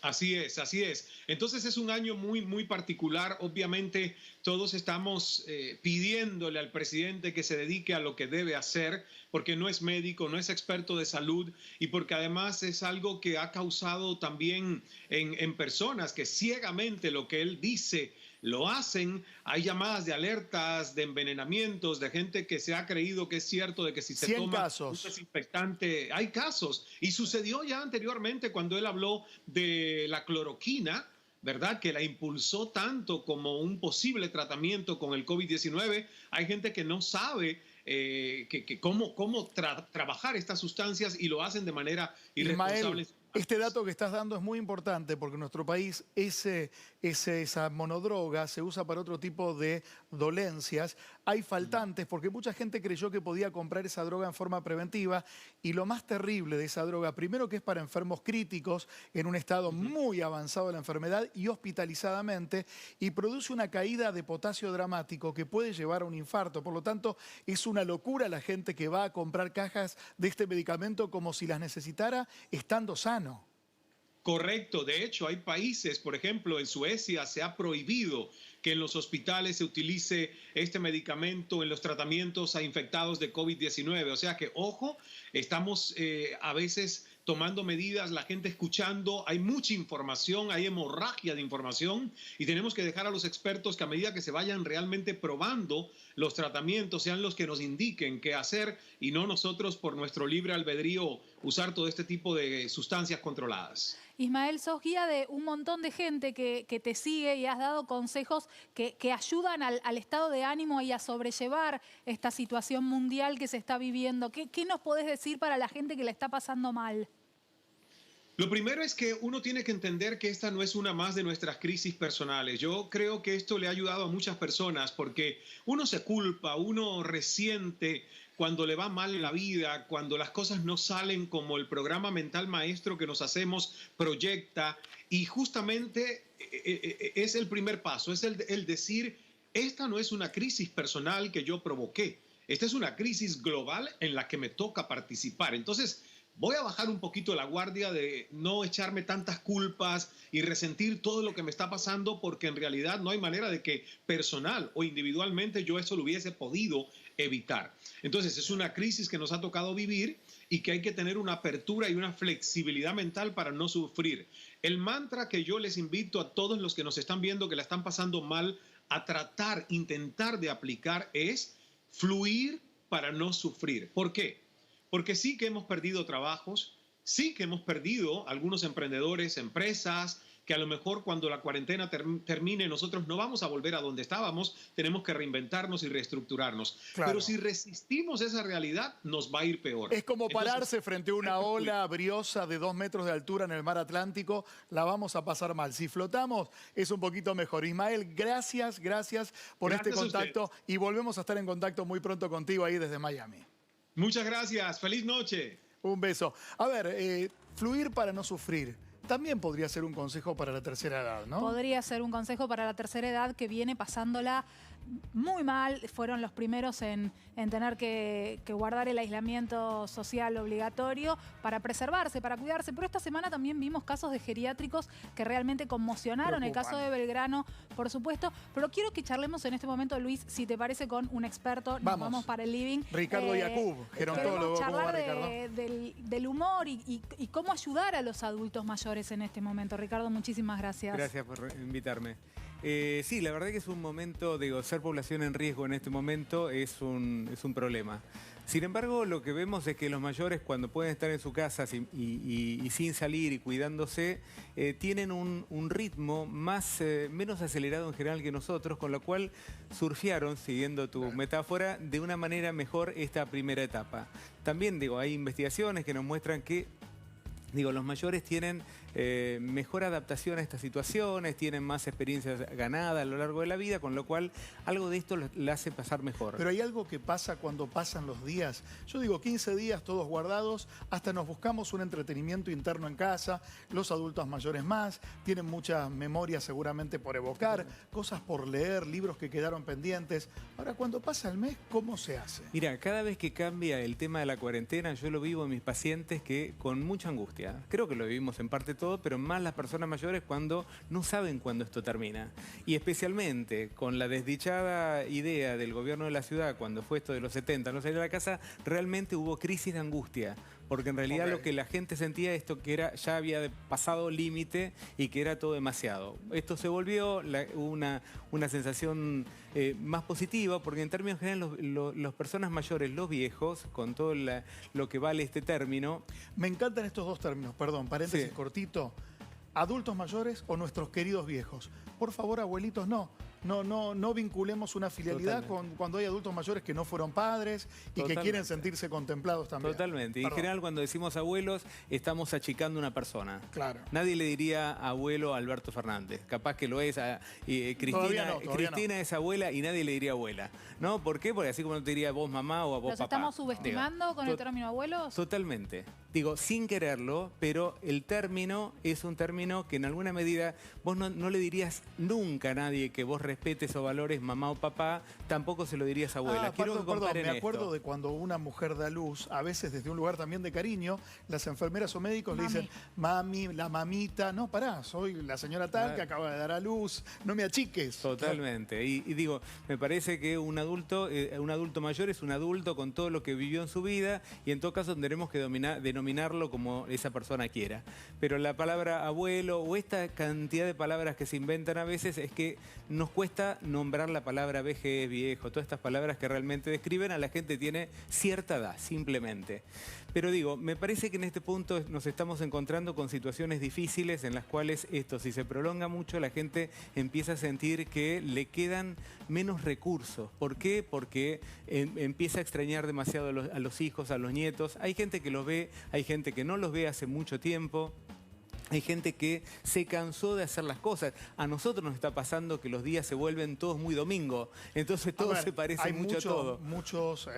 [SPEAKER 8] Así es, así es. Entonces es un año muy, muy particular. Obviamente todos estamos pidiéndole al presidente que se dedique a lo que debe hacer, porque no es médico, no es experto de salud y porque además es algo que ha causado también en personas que ciegamente lo que él dice lo hacen. Hay llamadas de alertas, de envenenamientos, de gente que se ha creído que es cierto, de que si se toma un desinfectante, hay casos. Y sucedió ya anteriormente cuando él habló de la cloroquina, ¿verdad? Que la impulsó tanto como un posible tratamiento con el COVID-19. Hay gente que no sabe cómo trabajar estas sustancias y lo hacen de manera irresponsable.
[SPEAKER 2] Ismael, este dato que estás dando es muy importante porque en nuestro país esa monodroga se usa para otro tipo de dolencias. Hay faltantes porque mucha gente creyó que podía comprar esa droga en forma preventiva y lo más terrible de esa droga, primero que es para enfermos críticos en un estado muy avanzado de la enfermedad y hospitalizadamente, y produce una caída de potasio dramático que puede llevar a un infarto. Por lo tanto, es una locura la gente que va a comprar cajas de este medicamento como si las necesitara estando sano.
[SPEAKER 8] Correcto. De hecho, hay países, por ejemplo, en Suecia se ha prohibido que en los hospitales se utilice este medicamento en los tratamientos a infectados de COVID-19. O sea que, ojo, estamos a veces tomando medidas, la gente escuchando, hay mucha información, hay hemorragia de información y tenemos que dejar a los expertos que a medida que se vayan realmente probando los tratamientos sean los que nos indiquen qué hacer y no nosotros por nuestro libre albedrío usar todo este tipo de sustancias controladas.
[SPEAKER 3] Ismael, sos guía de un montón de gente que te sigue y has dado consejos que ayudan al estado de ánimo y a sobrellevar esta situación mundial que se está viviendo. ¿Qué nos podés decir para la gente que la está pasando mal?
[SPEAKER 8] Lo primero es que uno tiene que entender que esta no es una más de nuestras crisis personales. Yo creo que esto le ha ayudado a muchas personas porque uno se culpa, uno resiente cuando le va mal en la vida, cuando las cosas no salen como el programa mental maestro que nos hacemos proyecta. Y justamente es el primer paso, es el decir, esta no es una crisis personal que yo provoqué. Esta es una crisis global en la que me toca participar. Entonces, voy a bajar un poquito la guardia de no echarme tantas culpas y resentir todo lo que me está pasando porque en realidad no hay manera de que personal o individualmente yo eso lo hubiese podido evitar. Entonces es una crisis que nos ha tocado vivir y que hay que tener una apertura y una flexibilidad mental para no sufrir. El mantra que yo les invito a todos los que nos están viendo que la están pasando mal a tratar, intentar de aplicar es fluir para no sufrir. ¿Por qué? Porque sí que hemos perdido trabajos, sí que hemos perdido algunos emprendedores, empresas, que a lo mejor cuando la cuarentena termine nosotros no vamos a volver a donde estábamos, tenemos que reinventarnos y reestructurarnos. Claro. Pero si resistimos esa realidad, nos va a ir peor.
[SPEAKER 2] Es como pararse frente a una ola briosa de 2 metros de altura en el mar Atlántico, la vamos a pasar mal. Si flotamos, es un poquito mejor. Ismael, gracias por este contacto y volvemos a estar en contacto muy pronto contigo ahí desde Miami.
[SPEAKER 8] Muchas gracias. Feliz noche.
[SPEAKER 2] Un beso. A ver, fluir para no sufrir. También podría ser un consejo para la tercera edad, ¿no?
[SPEAKER 3] Podría ser un consejo para la tercera edad que viene pasándola muy mal. Fueron los primeros en tener que guardar el aislamiento social obligatorio para preservarse, para cuidarse. Pero esta semana también vimos casos de geriátricos que realmente conmocionaron. El caso de Belgrano, por supuesto. Pero quiero que charlemos en este momento, Luis, si te parece, con un experto. Nos vamos para el living.
[SPEAKER 2] Ricardo Yacoub, gerontólogo.
[SPEAKER 3] Queremos charlar del humor y cómo ayudar a los adultos mayores en este momento. Ricardo, muchísimas gracias.
[SPEAKER 9] Gracias por invitarme. Sí, la verdad que es un momento, digo, ser población en riesgo en este momento es un problema. Sin embargo, lo que vemos es que los mayores, cuando pueden estar en su casa y sin salir y cuidándose, tienen un ritmo menos acelerado en general que nosotros, con lo cual surfearon, siguiendo tu metáfora, de una manera mejor esta primera etapa. También, digo, hay investigaciones que nos muestran que los mayores tienen mejor adaptación a estas situaciones, tienen más experiencias ganadas a lo largo de la vida, con lo cual algo de esto le hace pasar mejor.
[SPEAKER 2] Pero hay algo que pasa cuando pasan los días. Yo digo 15 días todos guardados, hasta nos buscamos un entretenimiento interno en casa, los adultos mayores más, tienen muchas memorias seguramente por evocar, cosas por leer, libros que quedaron pendientes. Ahora, cuando pasa el mes, ¿cómo se hace?
[SPEAKER 9] Mira, cada vez que cambia el tema de la cuarentena, yo lo vivo en mis pacientes que con mucha angustia. Creo que lo vivimos en parte todo, pero más las personas mayores cuando no saben cuándo esto termina. Y especialmente con la desdichada idea del gobierno de la ciudad, cuando fue esto de los 70, no salir a la casa, realmente hubo crisis de angustia. Porque en realidad lo que la gente sentía esto que ya había pasado límite y que era todo demasiado. Esto se volvió una sensación más positiva, porque en términos generales los personas mayores, los viejos, con todo lo que vale este término.
[SPEAKER 2] Me encantan estos dos términos, perdón, paréntesis cortito. Adultos mayores o nuestros queridos viejos. Por favor, abuelitos, no vinculemos una filialidad con cuando hay adultos mayores que no fueron padres y que quieren sentirse contemplados también.
[SPEAKER 9] Totalmente. Y en general, cuando decimos abuelos, estamos achicando una persona.
[SPEAKER 2] Claro.
[SPEAKER 9] Nadie le diría abuelo a Alberto Fernández. Capaz que lo es a Cristina. Cristina es abuela y nadie le diría abuela. ¿No? ¿Por qué? Porque así como no te diría vos mamá o a vos
[SPEAKER 3] ¿Los
[SPEAKER 9] papá.
[SPEAKER 3] estamos subestimando con el término abuelos?
[SPEAKER 9] Totalmente. Digo, sin quererlo, pero el término es un término que en alguna medida vos no le dirías nunca a nadie que vos respete esos valores, mamá o papá, tampoco se lo dirías a abuela.
[SPEAKER 2] Perdón, me acuerdo de cuando una mujer da luz, a veces desde un lugar también de cariño, las enfermeras o médicos le dicen, mami, la mamita, no, pará, soy la señora tal que acaba de dar a luz, no me achiques.
[SPEAKER 9] Totalmente. Y digo, me parece que un adulto mayor es un adulto con todo lo que vivió en su vida y en todo caso tendremos que denominarlo como esa persona quiera. Pero la palabra abuelo o esta cantidad de palabras que se inventan a veces es que nos cuesta nombrar la palabra vejez, viejo, todas estas palabras que realmente describen a la gente que tiene cierta edad, simplemente. Pero digo, me parece que en este punto nos estamos encontrando con situaciones difíciles en las cuales esto, si se prolonga mucho, la gente empieza a sentir que le quedan menos recursos. ¿Por qué? Porque empieza a extrañar demasiado a los hijos, a los nietos. Hay gente que los ve, hay gente que no los ve hace mucho tiempo. Hay gente que se cansó de hacer las cosas. A nosotros nos está pasando que los días se vuelven todos muy domingo. Entonces todo se parece mucho a todo.
[SPEAKER 2] Muchos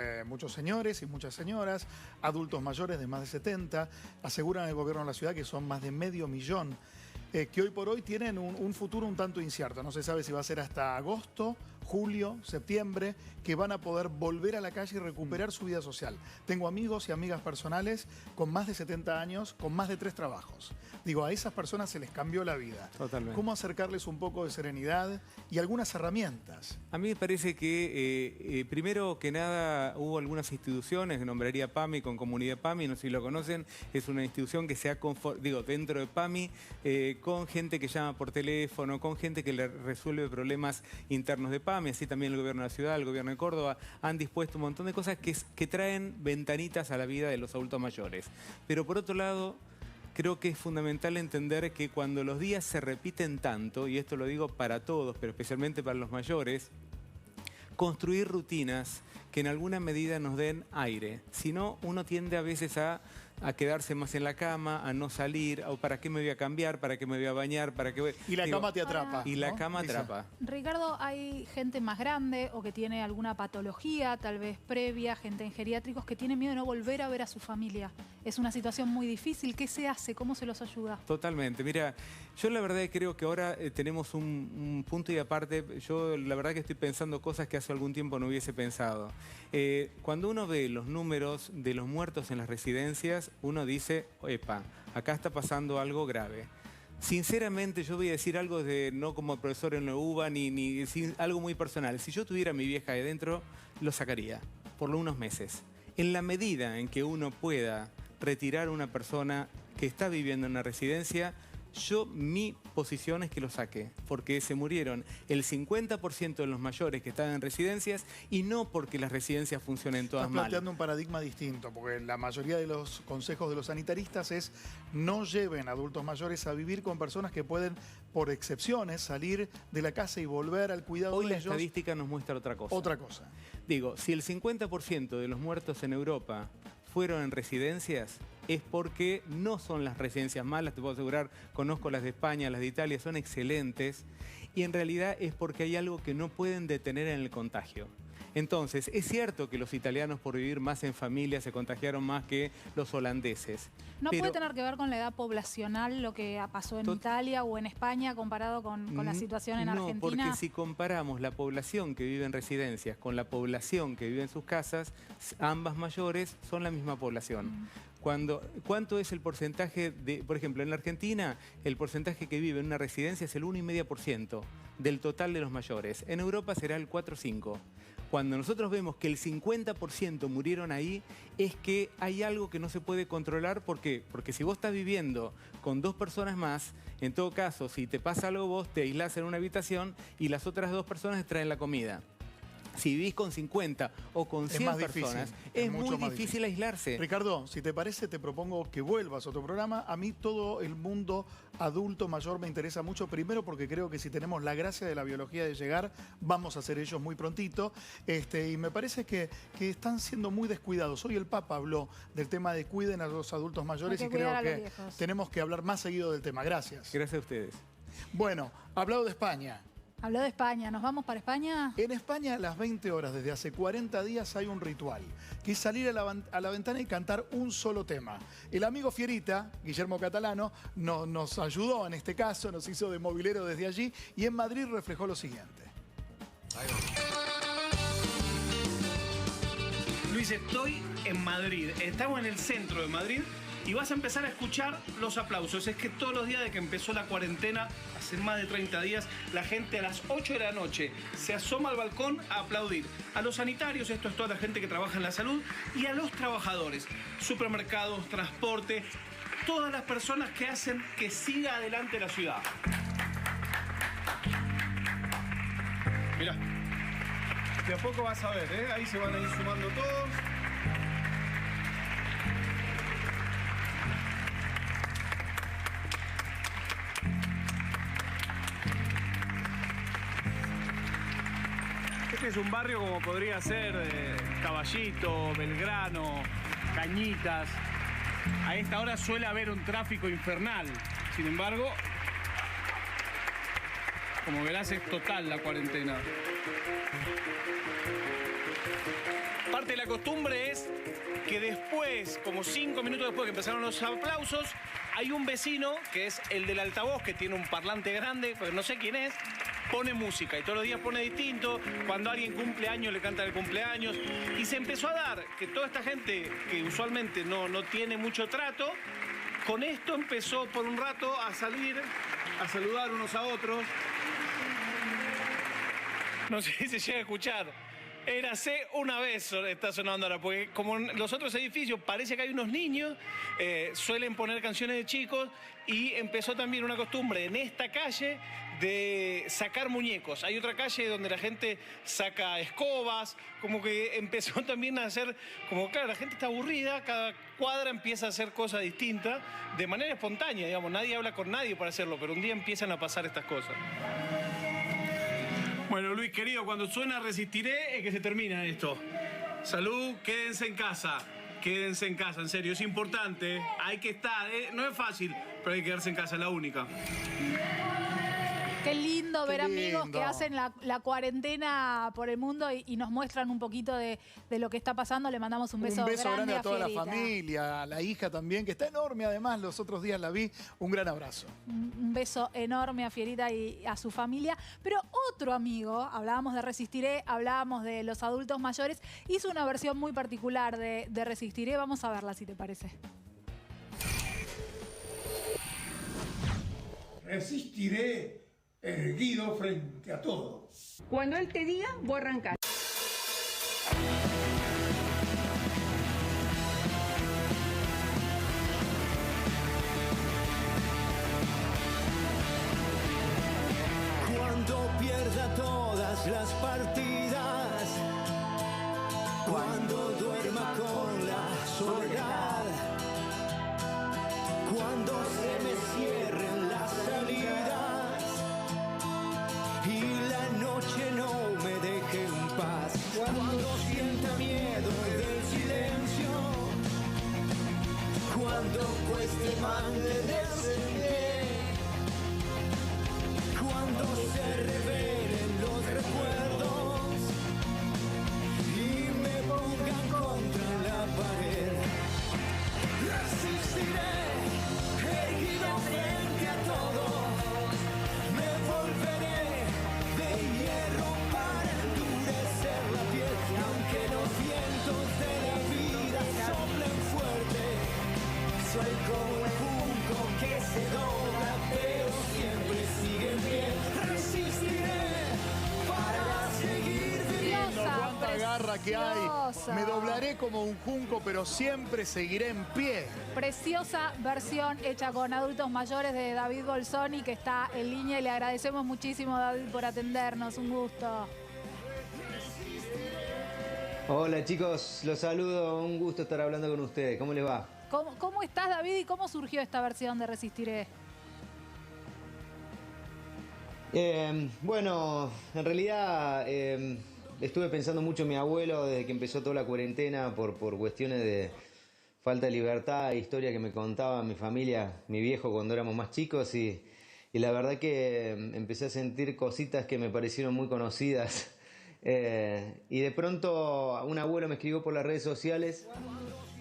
[SPEAKER 2] señores y muchas señoras, adultos mayores de más de 70, aseguran el gobierno de la ciudad que son más de 500.000, que hoy por hoy tienen un futuro un tanto incierto. No se sabe si va a ser hasta agosto, julio, septiembre, que van a poder volver a la calle y recuperar su vida social. Tengo amigos y amigas personales con más de 70 años, con más de 3 trabajos. Digo, a esas personas se les cambió la vida.
[SPEAKER 9] Totalmente.
[SPEAKER 2] ¿Cómo acercarles un poco de serenidad y algunas herramientas?
[SPEAKER 9] A mí me parece que, primero que nada, hubo algunas instituciones, nombraría PAMI con Comunidad PAMI, no sé si lo conocen, es una institución que se ha, dentro de PAMI, con gente que llama por teléfono, con gente que le resuelve problemas internos de PAMI, así también el gobierno de la ciudad, el gobierno de Córdoba, han dispuesto un montón de cosas que traen ventanitas a la vida de los adultos mayores. Pero por otro lado, creo que es fundamental entender que cuando los días se repiten tanto, y esto lo digo para todos, pero especialmente para los mayores, construir rutinas que en alguna medida nos den aire. Si no, uno tiende a veces a quedarse más en la cama, a no salir, o para qué me voy a cambiar, para qué me voy a bañar, para qué voy...
[SPEAKER 2] Y la cama te atrapa.
[SPEAKER 9] Y la cama atrapa.
[SPEAKER 3] Ricardo, hay gente más grande o que tiene alguna patología, tal vez previa, gente en geriátricos, que tiene miedo de no volver a ver a su familia. Es una situación muy difícil. ¿Qué se hace? ¿Cómo se los ayuda?
[SPEAKER 9] Totalmente. Mira, yo la verdad creo que ahora tenemos un punto y aparte. Yo la verdad que estoy pensando cosas que hace algún tiempo no hubiese pensado. Cuando uno ve los números de los muertos en las residencias, uno dice, epa, acá está pasando algo grave. Sinceramente, yo voy a decir algo no como profesor en la UBA, ni algo muy personal. Si yo tuviera a mi vieja ahí dentro, lo sacaría por unos meses. En la medida en que uno pueda retirar a una persona que está viviendo en una residencia, mi posición es que lo saque, porque se murieron el 50% de los mayores que están en residencias y no porque las residencias funcionen todas mal.
[SPEAKER 2] Estás planteando un paradigma distinto, porque la mayoría de los consejos de los sanitaristas es no lleven adultos mayores a vivir con personas que pueden, por excepciones, salir de la casa y volver al cuidado de ellos.
[SPEAKER 9] Hoy la estadística nos muestra otra cosa.
[SPEAKER 2] Otra cosa.
[SPEAKER 9] Digo, si el 50% de los muertos en Europa fueron en residencias, es porque no son las residencias malas, te puedo asegurar, conozco las de España, las de Italia, son excelentes, y en realidad es porque hay algo que no pueden detener en el contagio. Entonces, es cierto que los italianos por vivir más en familia se contagiaron más que los holandeses.
[SPEAKER 3] ¿No puede tener que ver con la edad poblacional lo que pasó en Italia o en España comparado con la situación en Argentina?
[SPEAKER 9] No, porque si comparamos la población que vive en residencias con la población que vive en sus casas, ambas mayores son la misma población. ¿Cuánto es el porcentaje por ejemplo, en la Argentina, el porcentaje que vive en una residencia es el 1,5% del total de los mayores. En Europa será el 4 o 5%. Cuando nosotros vemos que el 50% murieron ahí, es que hay algo que no se puede controlar. ¿Por qué? Porque si vos estás viviendo con 2 personas más, en todo caso, si te pasa algo vos, te aislás en una habitación y las otras 2 personas te traen la comida. Si vivís con 50 o con 100 personas, es muy difícil aislarse.
[SPEAKER 2] Ricardo, si te parece, te propongo que vuelvas a otro programa. A mí todo el mundo adulto mayor me interesa mucho. Primero porque creo que si tenemos la gracia de la biología de llegar, vamos a ser ellos muy prontito. Y me parece que están siendo muy descuidados. Hoy el Papa habló del tema de cuiden a los adultos mayores y creo que tenemos que hablar más seguido del tema. Gracias.
[SPEAKER 9] Gracias a ustedes.
[SPEAKER 2] Bueno, hablado de España.
[SPEAKER 3] Habló de España. ¿Nos vamos para España?
[SPEAKER 2] En España a las 20 horas, desde hace 40 días, hay un ritual, que es salir a la ventana y cantar un solo tema. El amigo Fierita, Guillermo Catalano, nos ayudó en este caso, nos hizo de movilero desde allí y en Madrid reflejó lo siguiente.
[SPEAKER 10] Luis, estoy en Madrid. Estamos en el centro de Madrid y vas a empezar a escuchar los aplausos. Es que todos los días de que empezó la cuarentena, hace más de 30 días, la gente a las 8 de la noche se asoma al balcón a aplaudir. A los sanitarios, esto es toda la gente que trabaja en la salud, y a los trabajadores, supermercados, transporte, todas las personas que hacen que siga adelante la ciudad. Mirá, de a poco vas a ver, ¿eh? Ahí se van a ir sumando todos. Este es un barrio como podría ser Caballito, Belgrano, Cañitas. A esta hora suele haber un tráfico infernal. Sin embargo, como verás, es total la cuarentena. Parte de la costumbre es que después, como 5 minutos después que empezaron los aplausos, hay un vecino, que es el del altavoz, que tiene un parlante grande, pero no sé quién es, pone música y todos los días pone distinto. Cuando alguien cumple años le cantan el cumpleaños. Y se empezó a dar que toda esta gente que usualmente no tiene mucho trato, con esto empezó por un rato a salir, a saludar unos a otros. No sé si se llega a escuchar. Érase una vez, está sonando ahora, porque como en los otros edificios parece que hay unos niños, suelen poner canciones de chicos, y empezó también una costumbre en esta calle de sacar muñecos. Hay otra calle donde la gente saca escobas, como que empezó también a hacer, como claro, la gente está aburrida, cada cuadra empieza a hacer cosas distintas, de manera espontánea, digamos, nadie habla con nadie para hacerlo, pero un día empiezan a pasar estas cosas. Bueno, Luis, querido, cuando suena Resistiré es que se termina esto. Salud, quédense en casa. Quédense en casa, en serio, es importante. Hay que estar, no es fácil, pero hay que quedarse en casa, es la única.
[SPEAKER 3] Qué lindo ver amigos que hacen la cuarentena por el mundo y nos muestran un poquito de lo que está pasando. Le mandamos un beso grande
[SPEAKER 2] a toda
[SPEAKER 3] Fierita.
[SPEAKER 2] la familia, a la hija también, que está enorme además, los otros días la vi. Un gran abrazo.
[SPEAKER 3] Un beso enorme a Fierita y a su familia. Pero otro amigo, hablábamos de Resistiré, hablábamos de los adultos mayores, hizo una versión muy particular de Resistiré. Vamos a verla, si te parece.
[SPEAKER 11] Resistiré erguido frente a todo.
[SPEAKER 12] Cuando él te diga, vos arrancás.
[SPEAKER 13] Cuando pierda todas las partidas, cuando duerma con la soledad, cuando se me cierren las salidas y la noche no me deje en paz, cuando sienta miedo del silencio, cuando cueste mantenerse en pie, cuando se revelen los recuerdos y me pongan contra la pared, resistiré erguido frente a todo, me volveré de hierro para endurecer la piel, y aunque los vientos de la vida soplen fuerte, soy como el junco que se dobla pero siempre sigue en pie. Resistiré para seguir viviendo.
[SPEAKER 2] Cuánta garra que hay. Me doblaré como un junco, pero siempre seguiré en pie.
[SPEAKER 3] Preciosa versión hecha con adultos mayores de David Bolsoni, que está en línea, y le agradecemos muchísimo, David, por atendernos. Un gusto.
[SPEAKER 14] Hola chicos, los saludo, un gusto estar hablando con ustedes. ¿Cómo les va?
[SPEAKER 3] ¿Cómo estás, David, y cómo surgió esta versión de Resistiré?
[SPEAKER 14] Bueno, en realidad estuve pensando mucho en mi abuelo desde que empezó toda la cuarentena por cuestiones de falta de libertad, historias que me contaba mi familia, mi viejo cuando éramos más chicos, y la verdad que empecé a sentir cositas que me parecieron muy conocidas. Y de pronto un abuelo me escribió por las redes sociales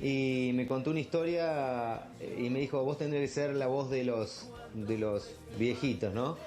[SPEAKER 14] y me contó una historia y me dijo: vos tendrías que ser la voz de los viejitos, ¿no?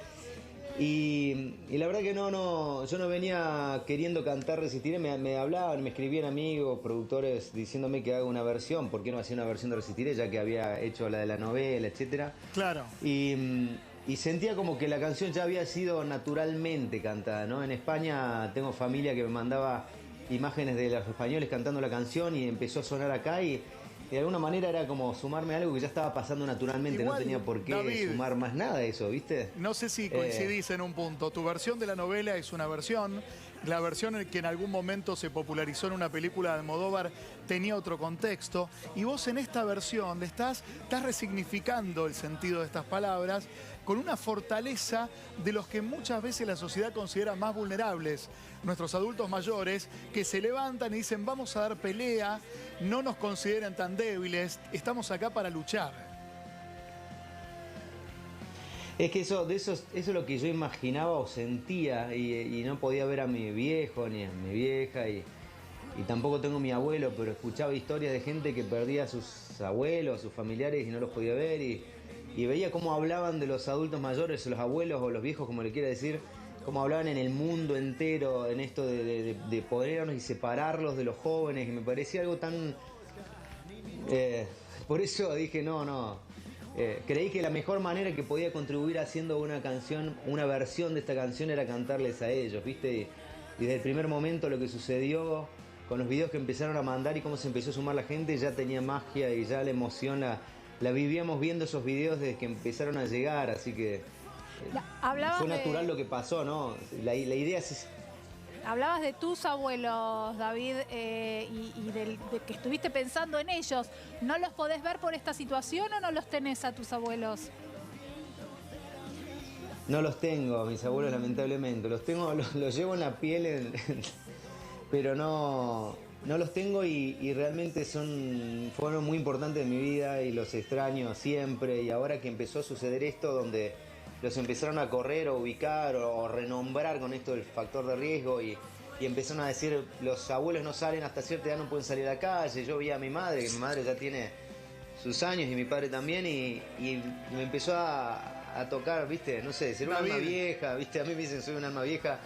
[SPEAKER 14] Y la verdad que yo no venía queriendo cantar Resistiré, me hablaban, me escribían amigos, productores diciéndome que haga una versión, ¿por qué no hacía una versión de Resistiré? Ya que había hecho la de la novela, etc.
[SPEAKER 2] Claro.
[SPEAKER 14] Y sentía como que la canción ya había sido naturalmente cantada, ¿no? En España tengo familia que me mandaba imágenes de los españoles cantando la canción y empezó a sonar acá y de alguna manera era como sumarme a algo que ya estaba pasando naturalmente,
[SPEAKER 2] Igual,
[SPEAKER 14] no tenía por qué
[SPEAKER 2] David,
[SPEAKER 14] sumar más nada de eso, ¿viste?
[SPEAKER 2] No sé si coincidís en un punto. Tu versión de la novela es una versión, la versión en que en algún momento se popularizó en una película de Almodóvar tenía otro contexto, y vos en esta versión estás resignificando el sentido de estas palabras con una fortaleza de los que muchas veces la sociedad considera más vulnerables, nuestros adultos mayores, que se levantan y dicen vamos a dar pelea, no nos consideren tan débiles, estamos acá para luchar.
[SPEAKER 14] Es que eso es lo que yo imaginaba o sentía y no podía ver a mi viejo ni a mi vieja y tampoco tengo mi abuelo, pero escuchaba historias de gente que perdía a sus abuelos, sus familiares y no los podía ver y veía cómo hablaban de los adultos mayores, los abuelos o los viejos, como le quiera decir, cómo hablaban en el mundo entero, en esto de ponernos y separarlos de los jóvenes, y me parecía algo tan... por eso dije, creí que la mejor manera que podía contribuir haciendo una canción, una versión de esta canción, era cantarles a ellos, ¿viste? Y desde el primer momento lo que sucedió con los videos que empezaron a mandar y cómo se empezó a sumar la gente, ya tenía magia y ya la emoción la vivíamos viendo esos videos desde que empezaron a llegar, así que fue natural lo que pasó, ¿no? La idea es...
[SPEAKER 3] Hablabas de tus abuelos, David, y de que estuviste pensando en ellos. ¿No los podés ver por esta situación o no los tenés a tus abuelos?
[SPEAKER 14] No los tengo, mis abuelos, lamentablemente. Los tengo, los llevo en la piel, pero no los tengo y realmente fueron muy importantes en mi vida y los extraño siempre. Y ahora que empezó a suceder esto, donde los empezaron a correr o ubicar o renombrar con esto del factor de riesgo y empezaron a decir, los abuelos no salen hasta cierta edad, no pueden salir a la calle. Yo vi a mi madre, que mi madre ya tiene sus años y mi padre también, y me empezó a tocar, ¿viste? No sé, ser un alma vieja, ¿viste? A mí me dicen soy un alma vieja.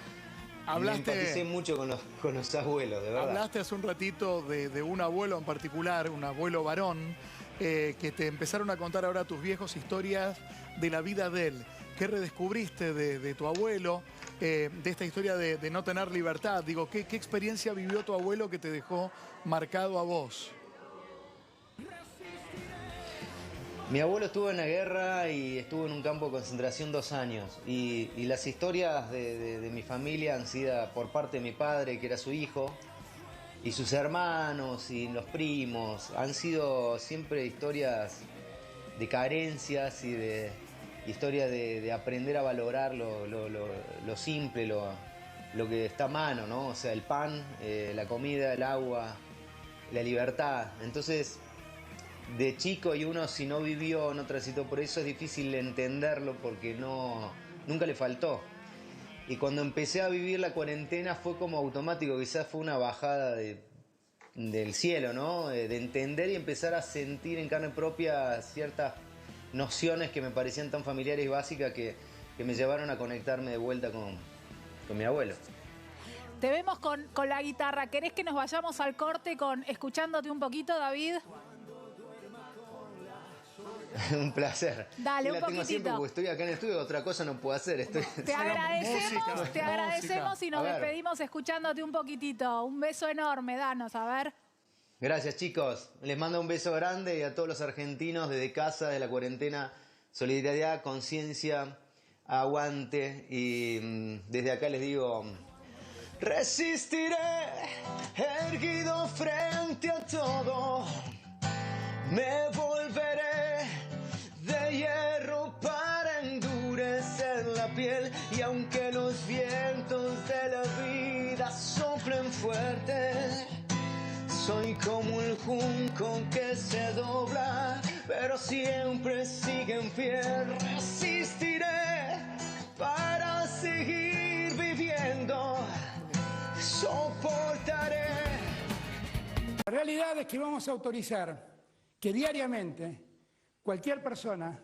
[SPEAKER 14] Me empaticé mucho con los abuelos, de verdad.
[SPEAKER 2] Hablaste hace un ratito de un abuelo en particular, un abuelo varón, que te empezaron a contar ahora tus viejos historias de la vida de él. ¿Qué redescubriste de tu abuelo, de esta historia de no tener libertad? Digo, ¿qué experiencia vivió tu abuelo que te dejó marcado a vos?
[SPEAKER 14] Mi abuelo estuvo en la guerra y estuvo en un campo de concentración 2 años. Y las historias de mi familia han sido por parte de mi padre, que era su hijo, y sus hermanos y los primos. Han sido siempre historias de carencias y de historias de aprender a valorar lo simple, lo que está a mano, ¿no? O sea, el pan, la comida, el agua, la libertad. Entonces, de chico, y uno si no vivió, no transitó por eso, es difícil entenderlo porque nunca le faltó. Y cuando empecé a vivir la cuarentena fue como automático, quizás fue una bajada del cielo, ¿no? De entender y empezar a sentir en carne propia ciertas nociones que me parecían tan familiares y básicas que me llevaron a conectarme de vuelta con mi abuelo.
[SPEAKER 3] Te vemos con la guitarra. ¿Querés que nos vayamos al corte escuchándote un poquito, David?
[SPEAKER 14] Un placer.
[SPEAKER 3] Dale, un
[SPEAKER 14] la tengo
[SPEAKER 3] poquitito.
[SPEAKER 14] Siempre porque estoy acá en el estudio, otra cosa no puedo hacer.
[SPEAKER 3] Te agradecemos y nos despedimos escuchándote un poquitito. Un beso enorme, danos, a ver.
[SPEAKER 14] Gracias, chicos. Les mando un beso grande y a todos los argentinos desde casa, de la cuarentena. Solidaridad, conciencia, aguante. Y desde acá les digo... Resistiré, erguido frente a todo. Me volveré de hierro para endurecer la piel. Y aunque los vientos de la vida soplen fuerte, soy como el junco que se dobla, pero siempre sigue en pie. Resistiré para seguir viviendo. Soportaré.
[SPEAKER 1] La realidad es que vamos a autorizar que diariamente cualquier persona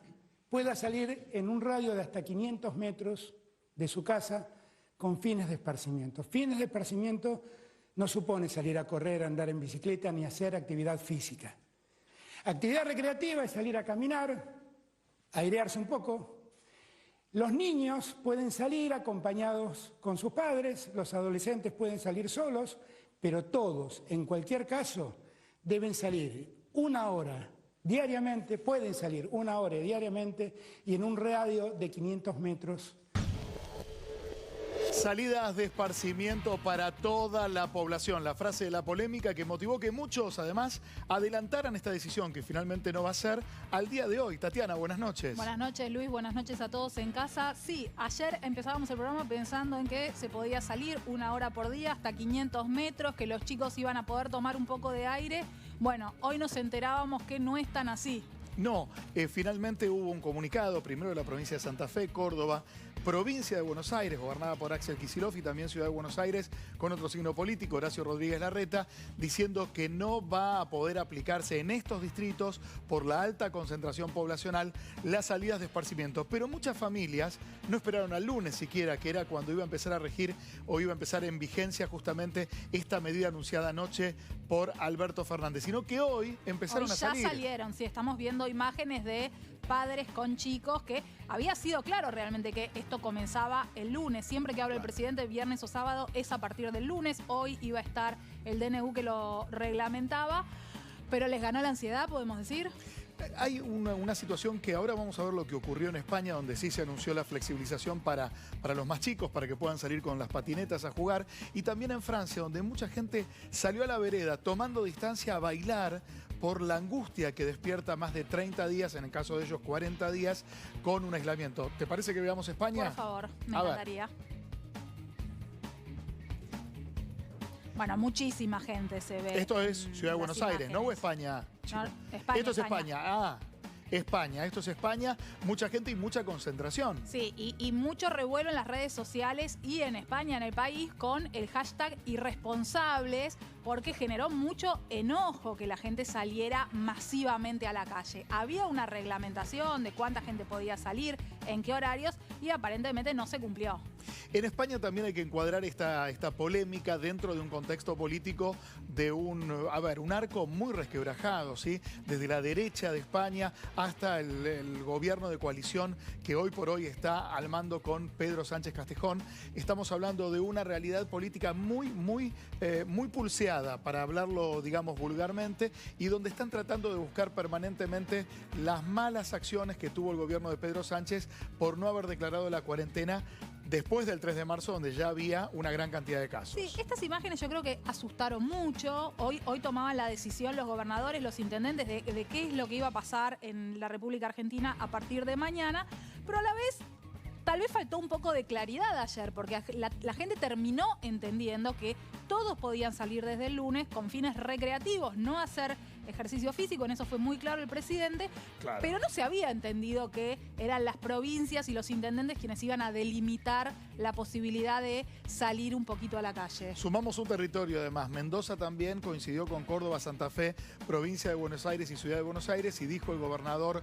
[SPEAKER 1] pueda salir en un radio de hasta 500 metros de su casa con fines de esparcimiento. Fines de esparcimiento no supone salir a correr, andar en bicicleta ni hacer actividad física. Actividad recreativa es salir a caminar, airearse un poco. Los niños pueden salir acompañados con sus padres, los adolescentes pueden salir solos, pero todos, en cualquier caso, deben salir 1 hora diariamente, pueden salir 1 hora diariamente y en un radio de 500 metros.
[SPEAKER 2] Salidas de esparcimiento para toda la población. La frase de la polémica que motivó que muchos, además, adelantaran esta decisión, que finalmente no va a ser al día de hoy. Tatiana, buenas noches.
[SPEAKER 3] Buenas noches, Luis. Buenas noches a todos en casa. Sí, ayer empezábamos el programa pensando en que se podía salir 1 hora por día hasta 500 metros, que los chicos iban a poder tomar un poco de aire. Bueno, hoy nos enterábamos que no es tan así.
[SPEAKER 2] No, finalmente hubo un comunicado, primero de la provincia de Santa Fe, Córdoba, provincia de Buenos Aires, gobernada por Axel Kicillof, y también Ciudad de Buenos Aires, con otro signo político, Horacio Rodríguez Larreta, diciendo que no va a poder aplicarse en estos distritos, por la alta concentración poblacional, las salidas de esparcimiento. Pero muchas familias no esperaron al lunes siquiera, que era cuando iba a empezar a regir o iba a empezar en vigencia justamente esta medida anunciada anoche por Alberto Fernández, sino que hoy empezaron a salir.
[SPEAKER 3] Ya salieron, sí, estamos viendo imágenes de padres con chicos, que había sido claro realmente que esto comenzaba el lunes. Siempre que habla el presidente viernes o sábado es a partir del lunes. Hoy iba a estar el DNU que lo reglamentaba, pero les ganó la ansiedad, podemos decir.
[SPEAKER 2] Hay una situación que ahora vamos a ver lo que ocurrió en España, donde sí se anunció la flexibilización para los más chicos, para que puedan salir con las patinetas a jugar. Y también en Francia, donde mucha gente salió a la vereda tomando distancia a bailar por la angustia que despierta más de 30 días, en el caso de ellos 40 días, con un aislamiento. ¿Te parece que veamos España?
[SPEAKER 3] Por favor, me encantaría. Bueno, muchísima gente se ve.
[SPEAKER 2] Esto es Ciudad de Buenos Aires, ¿no? ¿O España?
[SPEAKER 3] No, España,
[SPEAKER 2] esto es España. España, esto es España, mucha gente y mucha concentración.
[SPEAKER 3] Sí, y mucho revuelo en las redes sociales y en España, en el país, con el hashtag irresponsables, porque generó mucho enojo que la gente saliera masivamente a la calle. Había una reglamentación de cuánta gente podía salir, en qué horarios, y aparentemente no se cumplió.
[SPEAKER 2] En España también hay que encuadrar esta polémica dentro de un contexto político de un arco muy resquebrajado, ¿sí? Desde la derecha de España hasta el gobierno de coalición que hoy por hoy está al mando con Pedro Sánchez Castejón. Estamos hablando de una realidad política muy pulseada, para hablarlo, digamos, vulgarmente, y donde están tratando de buscar permanentemente las malas acciones que tuvo el gobierno de Pedro Sánchez por no haber declarado la cuarentena después del 3 de marzo, donde ya había una gran cantidad de casos.
[SPEAKER 3] Sí, estas imágenes yo creo que asustaron mucho. Hoy tomaban la decisión los gobernadores, los intendentes, de qué es lo que iba a pasar en la República Argentina a partir de mañana, pero a la vez tal vez faltó un poco de claridad ayer, porque la gente terminó entendiendo que todos podían salir desde el lunes con fines recreativos, no hacer ejercicio físico, en eso fue muy claro el presidente, claro. Pero no se había entendido que eran las provincias y los intendentes quienes iban a delimitar la posibilidad de salir un poquito a la calle.
[SPEAKER 2] Sumamos un territorio además, Mendoza también coincidió con Córdoba, Santa Fe, provincia de Buenos Aires y Ciudad de Buenos Aires, y dijo el gobernador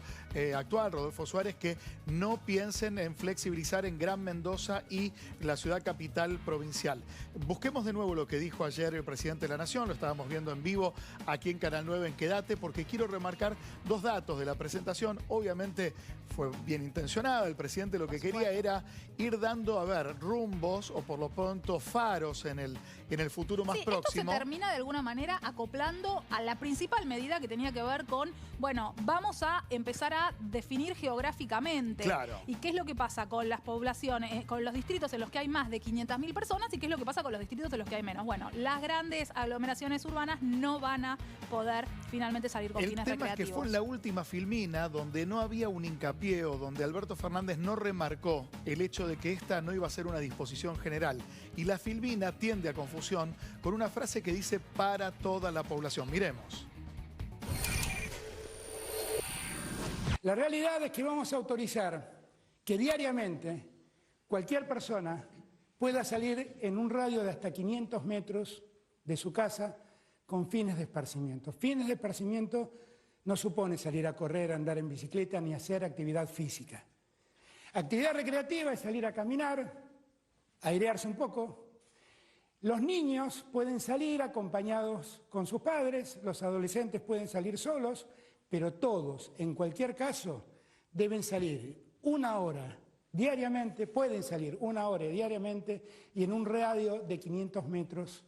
[SPEAKER 2] actual, Rodolfo Suárez, que no piensen en flexibilizar en Gran Mendoza y la ciudad capital provincial. Busquemos de nuevo lo que dijo ayer el presidente de la Nación, lo estábamos viendo en vivo aquí en Canal 9 en Quédate, porque quiero remarcar 2 datos de la presentación. Obviamente fue bien intencionada, el presidente lo que quería era ir dando, rumbos o por lo pronto faros en el futuro más próximo.
[SPEAKER 3] Esto se termina de alguna manera acoplando a la principal medida que tenía que ver con, bueno, vamos a empezar a definir geográficamente.
[SPEAKER 2] Claro.
[SPEAKER 3] Y qué es lo que pasa con las poblaciones, con los distritos en los que hay más de 500.000 personas y qué es lo que pasa con los distritos en los que hay menos. Bueno, las grandes aglomeraciones urbanas no van a poder finalmente salir con fines recreativos.
[SPEAKER 2] El tema es que fue en la última filmina donde no había un hincapié o donde Alberto Fernández no remarcó el hecho de que esta no iba a ser una disposición general. Y la filmina tiende a confusión con una frase que dice para toda la población. Miremos.
[SPEAKER 1] La realidad es que vamos a autorizar que diariamente cualquier persona pueda salir en un radio de hasta 500 metros de su casa con fines de esparcimiento. Fines de esparcimiento no supone salir a correr, andar en bicicleta ni hacer actividad física. Actividad recreativa es salir a caminar, airearse un poco. Los niños pueden salir acompañados con sus padres, los adolescentes pueden salir solos, pero todos, en cualquier caso, deben salir 1 hora diariamente, pueden salir 1 hora diariamente y en un radio de 500 metros.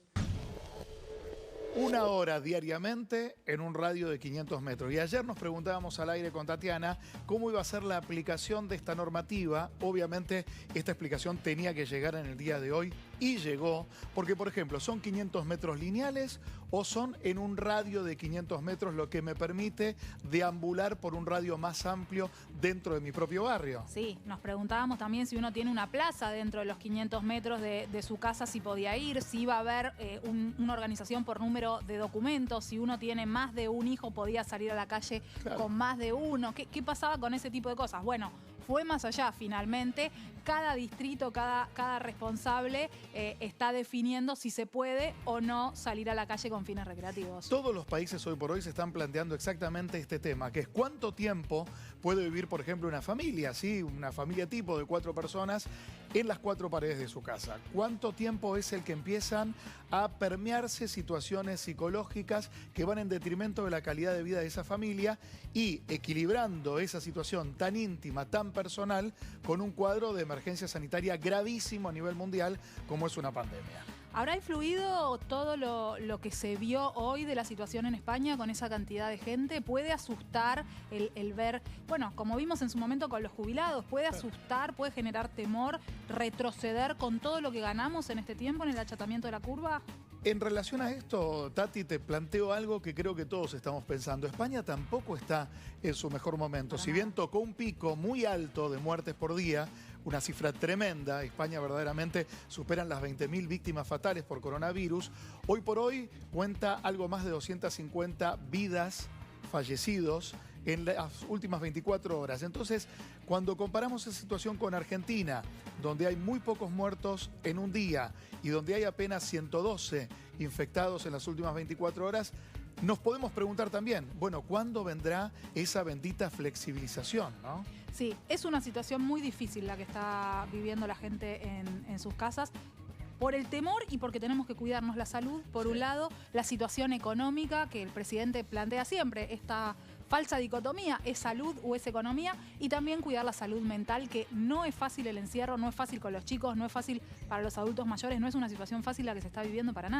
[SPEAKER 2] 1 hora diariamente en un radio de 500 metros. Y ayer nos preguntábamos al aire con Tatiana cómo iba a ser la aplicación de esta normativa. Obviamente esta explicación tenía que llegar en el día de hoy y llegó, porque por ejemplo, ¿son 500 metros lineales o son en un radio de 500 metros, lo que me permite deambular por un radio más amplio dentro de mi propio barrio?
[SPEAKER 3] Sí, nos preguntábamos también si uno tiene una plaza dentro de los 500 metros de su casa, si podía ir, si iba a haber una organización por número de documentos, si uno tiene más de un hijo podía salir a la calle con más de uno. ¿Qué pasaba con ese tipo de cosas? Bueno, fue más allá finalmente. Cada distrito, cada responsable está definiendo si se puede o no salir a la calle con fines recreativos.
[SPEAKER 2] Todos los países hoy por hoy se están planteando exactamente este tema, que es cuánto tiempo puede vivir, por ejemplo, una familia, ¿sí? Una familia tipo de 4 personas en las 4 paredes de su casa. ¿Cuánto tiempo es el que empiezan a permearse situaciones psicológicas que van en detrimento de la calidad de vida de esa familia y equilibrando esa situación tan íntima, tan personal, con un cuadro de emergencia sanitaria gravísimo a nivel mundial como es una pandemia?
[SPEAKER 3] ¿Habrá influido todo lo que se vio hoy de la situación en España con esa cantidad de gente? ¿Puede asustar el ver, bueno, como vimos en su momento con los jubilados, puede asustar, puede generar temor, retroceder con todo lo que ganamos en este tiempo en el achatamiento de la curva?
[SPEAKER 2] En relación a esto, Tati, te planteo algo que creo que todos estamos pensando. España tampoco está en su mejor momento. Si bien tocó un pico muy alto de muertes por día, una cifra tremenda, España verdaderamente superan las 20.000 víctimas fatales por coronavirus, hoy por hoy cuenta algo más de 250 vidas, fallecidos en las últimas 24 horas. Entonces, cuando comparamos esa situación con Argentina, donde hay muy pocos muertos en un día y donde hay apenas 112 infectados en las últimas 24 horas, nos podemos preguntar también, bueno, ¿cuándo vendrá esa bendita flexibilización, no?
[SPEAKER 3] Sí, es una situación muy difícil la que está viviendo la gente en sus casas. Por el temor y porque tenemos que cuidarnos la salud, por un lado, la situación económica que el presidente plantea siempre, esta falsa dicotomía, ¿es salud o es economía? Y también cuidar la salud mental, que no es fácil el encierro, no es fácil con los chicos, no es fácil para los adultos mayores, no es una situación fácil la que se está viviendo para nada.